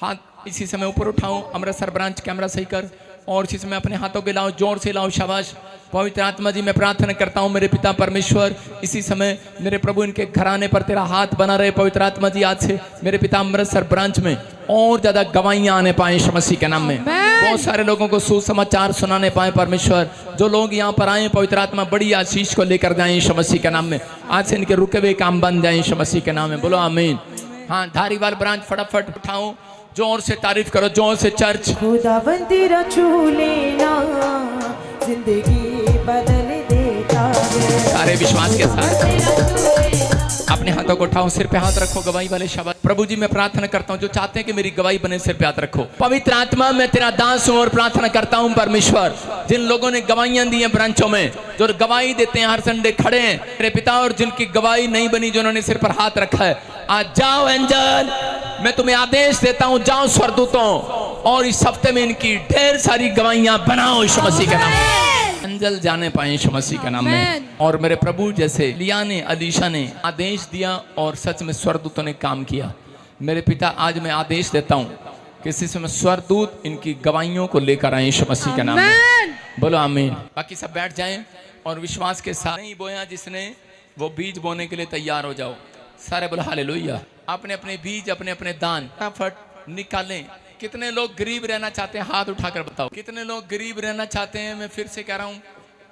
S1: हाथ इसी समय ऊपर उठाओ। अमृतसर ब्रांच कैमरा सही कर, और इसी समय अपने हाथों के लाओ, जोर से लाओ, शाबाश। पवित्र आत्मा जी मैं प्रार्थना करता हूँ मेरे पिता परमेश्वर, इसी समय मेरे प्रभु इनके घराने पर तेरा हाथ बना रहे। पवित्र आत्मा जी आज से मेरे पिता अमृतसर ब्रांच में और ज्यादा गवाहियां आने पाए यीशु मसीह के नाम में, बहुत सारे लोगों को सुसमाचार सुनाने पाए परमेश्वर। जो लोग यहाँ पर आए पवित्र आत्मा बड़ी आशीष को लेकर जाए यीशु मसीह के नाम में। आज से इनके रुके हुए काम बन जाए यीशु मसीह के नाम में, बोलो आमीन। हाँ, धारीवाल ब्रांच फटाफट उठाओ, जोर से तारीफ करो, जोर से चर्च।
S3: खुदावन तेरा छू लेना जिंदगी बदल देता है।
S1: सारे विश्वास के साथ अपने हाथों को उठाओ, सिर पे हाथ रखो, गवाही वाले शब्द। प्रभु जी मैं प्रार्थना करता हूँ जो चाहते हैं कि मेरी गवाही बने, सिर पे हाथ रखो। पवित्र आत्मा मैं तेरा दास हूँ और प्रार्थना करता हूँ परमेश्वर, जिन लोगों ने गवाहियां दी हैं ब्रांचों में, जो गवाही देते हैं हर संडे खड़े हैं मेरे पिता, और जिनकी गवाही नहीं बनी, जिन्होंने सिर पर हाथ रखा है, आज जाओ एंजल, मैं तुम्हें आदेश देता हूँ, जाओ स्वर्गदूतों, और इस हफ्ते में इनकी ढेर सारी गवाहियां बनाओ यीशु मसीह के नाम में। अंजल जाने पाए यीशु मसीह के नाम में। और मेरे प्रभु जैसे लिया ने, अलीशा ने आदेश दिया और सच में स्वर्गदूतों ने काम किया, मेरे पिता आज मैं आदेश देता हूँ किसी समय स्वर्गदूत इनकी गवाहियों को लेकर आए यीशु मसीह के नाम में, बोलो आमीन। बाकी सब बैठ जाएं और विश्वास के साथ नहीं बोया जिसने, वो बीज बोने के लिए तैयार हो जाओ। सारे बोलो हालेलुया। अपने अपने बीज, अपने अपने दान फटाफट निकालें। कितने लोग गरीब रहना चाहते हैं, हाथ उठाकर बताओ। कितने लोग गरीब रहना चाहते हैं? मैं फिर से कह रहा हूँ,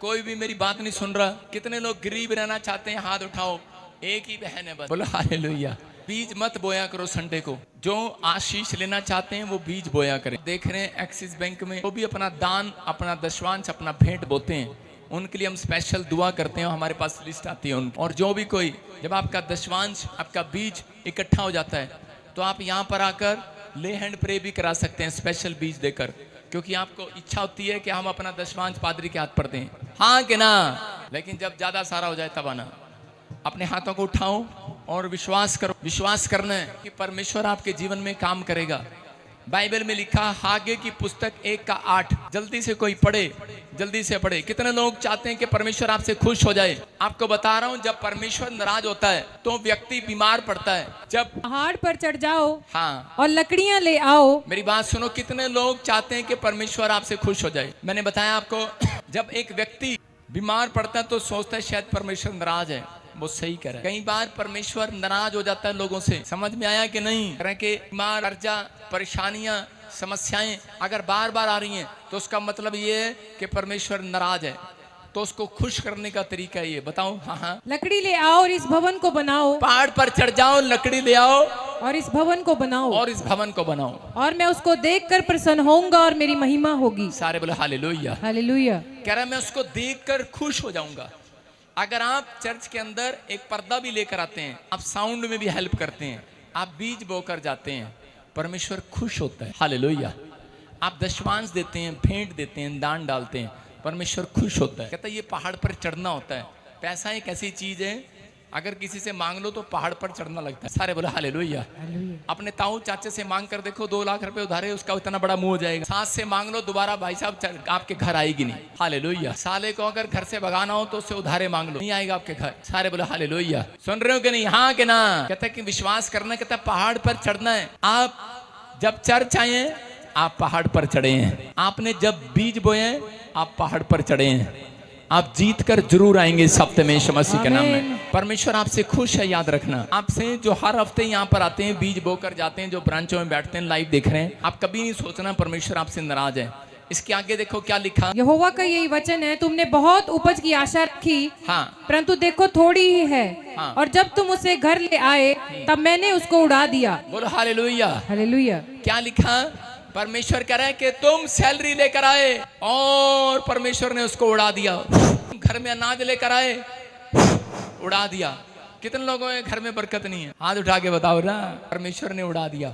S1: कोई भी मेरी बात नहीं सुन रहा। कितने लोग गरीब रहना चाहते हैं? हाथ उठाओ। एक ही बहन है बस, बोलो हालेलुया। बीज मत बोया करो संडे को, जो आशीष लेना चाहते हैं वो बीज बोया करें। देख रहे हैं एक्सिस बैंक में वो भी अपना दान, अपना दशवांश, अपना भेंट बोते हैं, उनके लिए हम स्पेशल दुआ करते हैं, हमारे पास लिस्ट आती है उनकी। और जो भी कोई, जब आपका दशवांश, आपका बीज इकट्ठा हो जाता है तो आप यहाँ पर आकर ले हैंड प्रे भी करा सकते हैं स्पेशल बीज देकर, क्योंकि आपको इच्छा होती है कि हम अपना दशवांश पादरी के हाथ पर दें, हाँ कि ना? लेकिन जब ज्यादा सारा हो जाए तब आना। अपने हाथों को उठाओ और विश्वास करो। विश्वास करना है कि परमेश्वर आपके जीवन में काम करेगा। बाइबल में लिखा, हागे की पुस्तक 1:8, जल्दी से कोई पढ़े, जल्दी से पढ़े। कितने लोग चाहते हैं कि परमेश्वर आपसे खुश हो जाए? आपको बता रहा हूं, जब परमेश्वर नाराज होता है तो व्यक्ति बीमार पड़ता है। जब
S3: पहाड़ पर चढ़ जाओ,
S1: हाँ,
S3: और लकड़ियां ले आओ।
S1: मेरी बात सुनो, कितने लोग चाहते हैं कि परमेश्वर आपसे खुश हो जाए? मैंने बताया आपको, जब एक व्यक्ति बीमार पड़ता है तो सोचता है शायद परमेश्वर नाराज है। वो सही कह रहा है। कई बार परमेश्वर नाराज हो जाता है लोगों से, समझ में आया कि नहीं? कह रहे कि बीमार, कर्जा, परेशानियां, समस्याएं अगर बार बार आ रही हैं तो उसका मतलब ये है कि परमेश्वर नाराज है। तो उसको खुश करने का तरीका ये बताओ। हाँ,
S3: लकड़ी ले आओ और इस भवन को बनाओ।
S1: पहाड़ पर चढ़ जाओ, लकड़ी ले आओ
S3: और इस भवन को बनाओ,
S1: और इस भवन को बनाओ,
S3: और मैं उसको देखकर प्रसन्न होऊंगा और मेरी महिमा होगी।
S1: सारे बोले हालेलुया।
S3: हालेलुया।
S1: कह रहा मैं उसको देखकर खुश हो जाऊंगा। अगर आप चर्च के अंदर एक पर्दा भी लेकर आते हैं, आप साउंड में भी हेल्प करते हैं, आप बीज बोकर जाते हैं, परमेश्वर खुश होता है। हालेलुया। आप दशवांश देते हैं, भेंट देते हैं, दान डालते हैं, परमेश्वर खुश होता है। कहता है ये पहाड़ पर चढ़ना होता है। पैसा एक ऐसी चीज है अगर किसी से मांग लो तो पहाड़ पर चढ़ना लगता है। सारे बोले हालेलुया। अपने ताऊ चाचे से मांग कर देखो, 2 लाख रुपए उधारे, उसका इतना बड़ा मुंह हो जाएगा। सास से मांग लो, दोबारा भाई साहब आपके घर आएगी नहीं। हालेलुया। साले को अगर घर से भगाना हो तो उससे उधारे मांग लो, नहीं आएगा आपके घर। सारे बोले हालेलुया। सुन रहे हो कि नहीं? हाँ कि ना? कहता है कि विश्वास करना, कहता है पहाड़ पर चढ़ना है। आप जब चर्च आए हैं आप पहाड़ पर चढ़े हैं, आपने जब बीज बोए आप पहाड़ पर चढ़े हैं, आप जीत कर जरूर आएंगे इस हफ्ते में यीशु मसीह के नाम में। परमेश्वर आपसे खुश है, याद रखना। आपसे जो हर हफ्ते यहाँ पर आते हैं, बीज बोकर जाते हैं, जो ब्रांचों में बैठते हैं, लाइव देख रहे हैं, आप कभी नहीं सोचना परमेश्वर आपसे नाराज है। इसके आगे देखो क्या लिखा।
S3: यहोवा का यही वचन है, तुमने बहुत उपज की आशा रखी,
S1: हाँ,
S3: परंतु देखो थोड़ी ही है,
S1: हाँ।
S3: और जब तुम उसे घर ले आए तब मैंने उसको उड़ा दिया।
S1: बोलो हालेलुया।
S3: हालेलुया।
S1: क्या लिखा? परमेश्वर कह रहा है कि तुम सैलरी लेकर आए और परमेश्वर ने उसको उड़ा दिया। घर में अनाज लेकर आए, उड़ा दिया। कितने लोगों के घर में बरकत नहीं है? हाथ उठा के बताओ ना। परमेश्वर ने उड़ा दिया।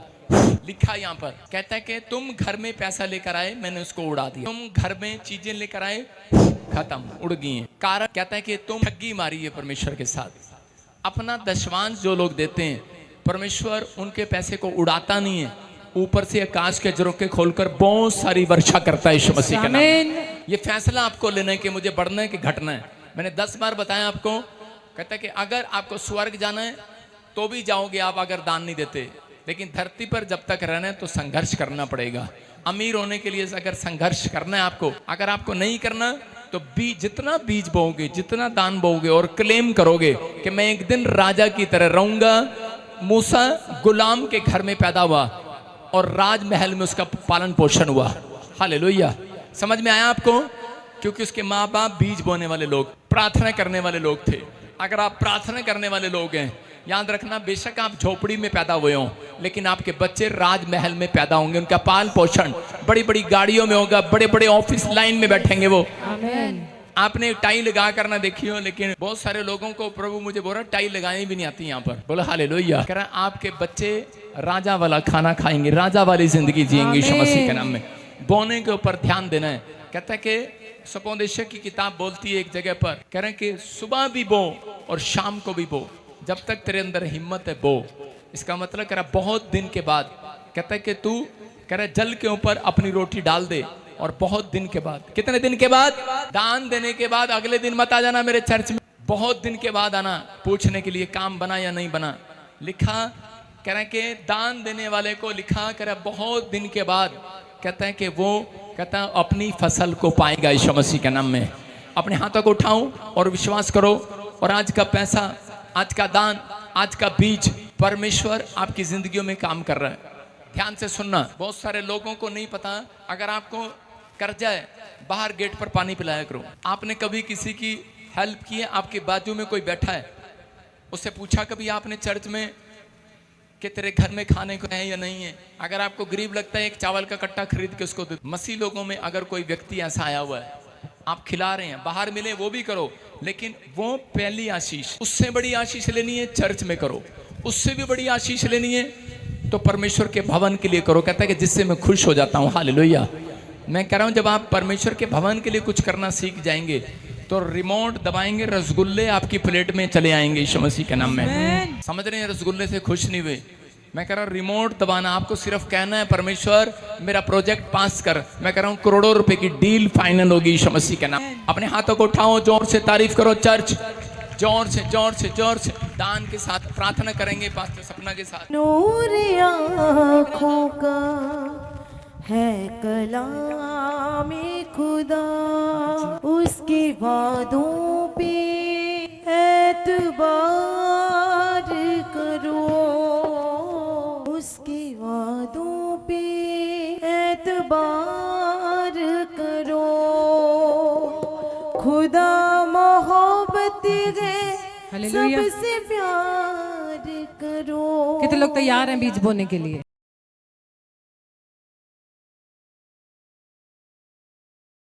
S1: लिखा यहाँ पर, कहता है कि तुम घर में पैसा लेकर आए, मैंने उसको उड़ा दिया। तुम घर में चीजें लेकर आए, खत्म, उड़ गई हैं। कारण कहता है कि तुम ठगी मारी है परमेश्वर के साथ। अपना दशमांश जो लोग देते हैं, परमेश्वर उनके पैसे को उड़ाता नहीं है, ऊपर से आकाश के झरोखे खोलकर बहुत सारी वर्षा करता है यीशु मसीह के नाम में। ये फैसला आपको लेना है कि मुझे बढ़ना है कि घटना है। मैंने 10 बार बताया आपको। कहता है कि अगर आपको स्वर्ग जाना है तो भी जाओगे आप अगर दान नहीं देते, लेकिन धरती पर जब तक रहना है तो संघर्ष करना पड़ेगा। अमीर होने के लिए अगर संघर्ष करना है आपको, अगर आपको नहीं करना तो जितना बीज बोओगे, जितना दान बोओगे और क्लेम करोगे कि मैं एक दिन राजा की तरह रहूंगा। मूसा गुलाम के घर में पैदा हुआ और राजमहल में उसका पालन पोषण हुआ। हालेलुया। समझ में आया आपको? क्योंकि उसके माँ बाप बीज बोने वाले लोग, प्रार्थना करने वाले लोग थे। अगर आप प्रार्थना करने वाले लोग हैं, याद रखना, बेशक आप झोपड़ी में पैदा हुए हों, लेकिन आपके बच्चे राजमहल में पैदा होंगे। उनका पालन पोषण बड़ी बड़ी गाड़ियों में होगा, बड़े बड़े ऑफिस लाइन में बैठेंगे वो।
S3: आमीन।
S1: आपने टाई लगा कर ना देखी हो, लेकिन बहुत सारे लोगों को प्रभु मुझे बोल रहा टाई लगानी भी नहीं आती यहाँ पर। बोलो हालेलुया। कह रहा आपके बच्चे राजा वाला खाना खाएंगे, राजा वाली जिंदगी जिएंगे यीशु मसीह के नाम में। बोने के ऊपर ध्यान देना है। कहता है कि सपोदेशक की किताब बोलती है एक जगह पर, कह रहे हैं कि सुबह भी बो और शाम को भी बो, जब तक तेरे अंदर हिम्मत है बो। इसका मतलब कह रहा बहुत दिन के बाद, कहता है कि तू कह रहा जल के ऊपर अपनी रोटी डाल दे, और बहुत दिन के बाद, कितने दिन के बाद? दान देने के बाद अगले दिन मत आ जाना मेरे चर्च में, बहुत दिन के बाद आना पूछने के लिए काम बना या नहीं बना। लिखा कह रहा है कि दान देने वाले को लिखा कह रहा बहुत दिन के बाद, कहता है कि वो कहता है अपनी फसल को पाएगा यीशु मसीह के नाम में। अपने हाथों को उठाओ और विश्वास करो, और आज का पैसा, आज का दान, आज का बीज परमेश्वर आपकी जिंदगियों में काम कर रहा है। ध्यान से सुनना। बहुत सारे लोगों को नहीं पता, अगर आपको कर्जा है, बाहर गेट पर पानी पिलाया करो। आपने कभी किसी की हेल्प की है? आपके बाजू में कोई बैठा है, उससे पूछा कभी आपने चर्च में कि तेरे घर में खाने को है या नहीं है? अगर आपको गरीब लगता है, एक चावल का कट्टा खरीद के उसको दे। मसीह लोगों में अगर कोई व्यक्ति ऐसा आया हुआ है, आप खिला रहे हैं, बाहर मिले वो भी करो, लेकिन वो पहली आशीष, उससे बड़ी आशीष लेनी है चर्च में करो, उससे भी बड़ी आशीष लेनी है तो परमेश्वर के भवन के लिए करो। कहता है कि जिससे मैं खुश हो जाता हूँ। हालेलुया। मैं कह रहा हूँ जब आप परमेश्वर के भवन के लिए कुछ करना सीख जाएंगे तो रिमोट दबाएंगे, रसगुल्ले आपकी प्लेट में चले आएंगे यीशु मसीह के नाम में। समझ रहे हैं? रसगुल्ले से खुश नहीं हुए। मैं कह रहा हूँ रिमोट दबाना, आपको सिर्फ कहना है परमेश्वर मेरा प्रोजेक्ट पास कर। मैं कह रहा हूँ करोड़ों रुपए की डील फाइनल होगी यीशु मसीह के नाम। अपने हाथों को उठाओ, जोर से तारीफ करो चर्च, जोर से जोर से जोर से। दान के साथ प्रार्थना करेंगे पास्टर सपना के साथ।
S3: नूर आँखों का है कलामे खुदा, उसके वादों पे एतबार करो, उसके वादों पे एतबार करो। खुदा मोहब्बत है, सबसे प्यार करो। कितने लोग तैयार हैं बीज बोने के लिए?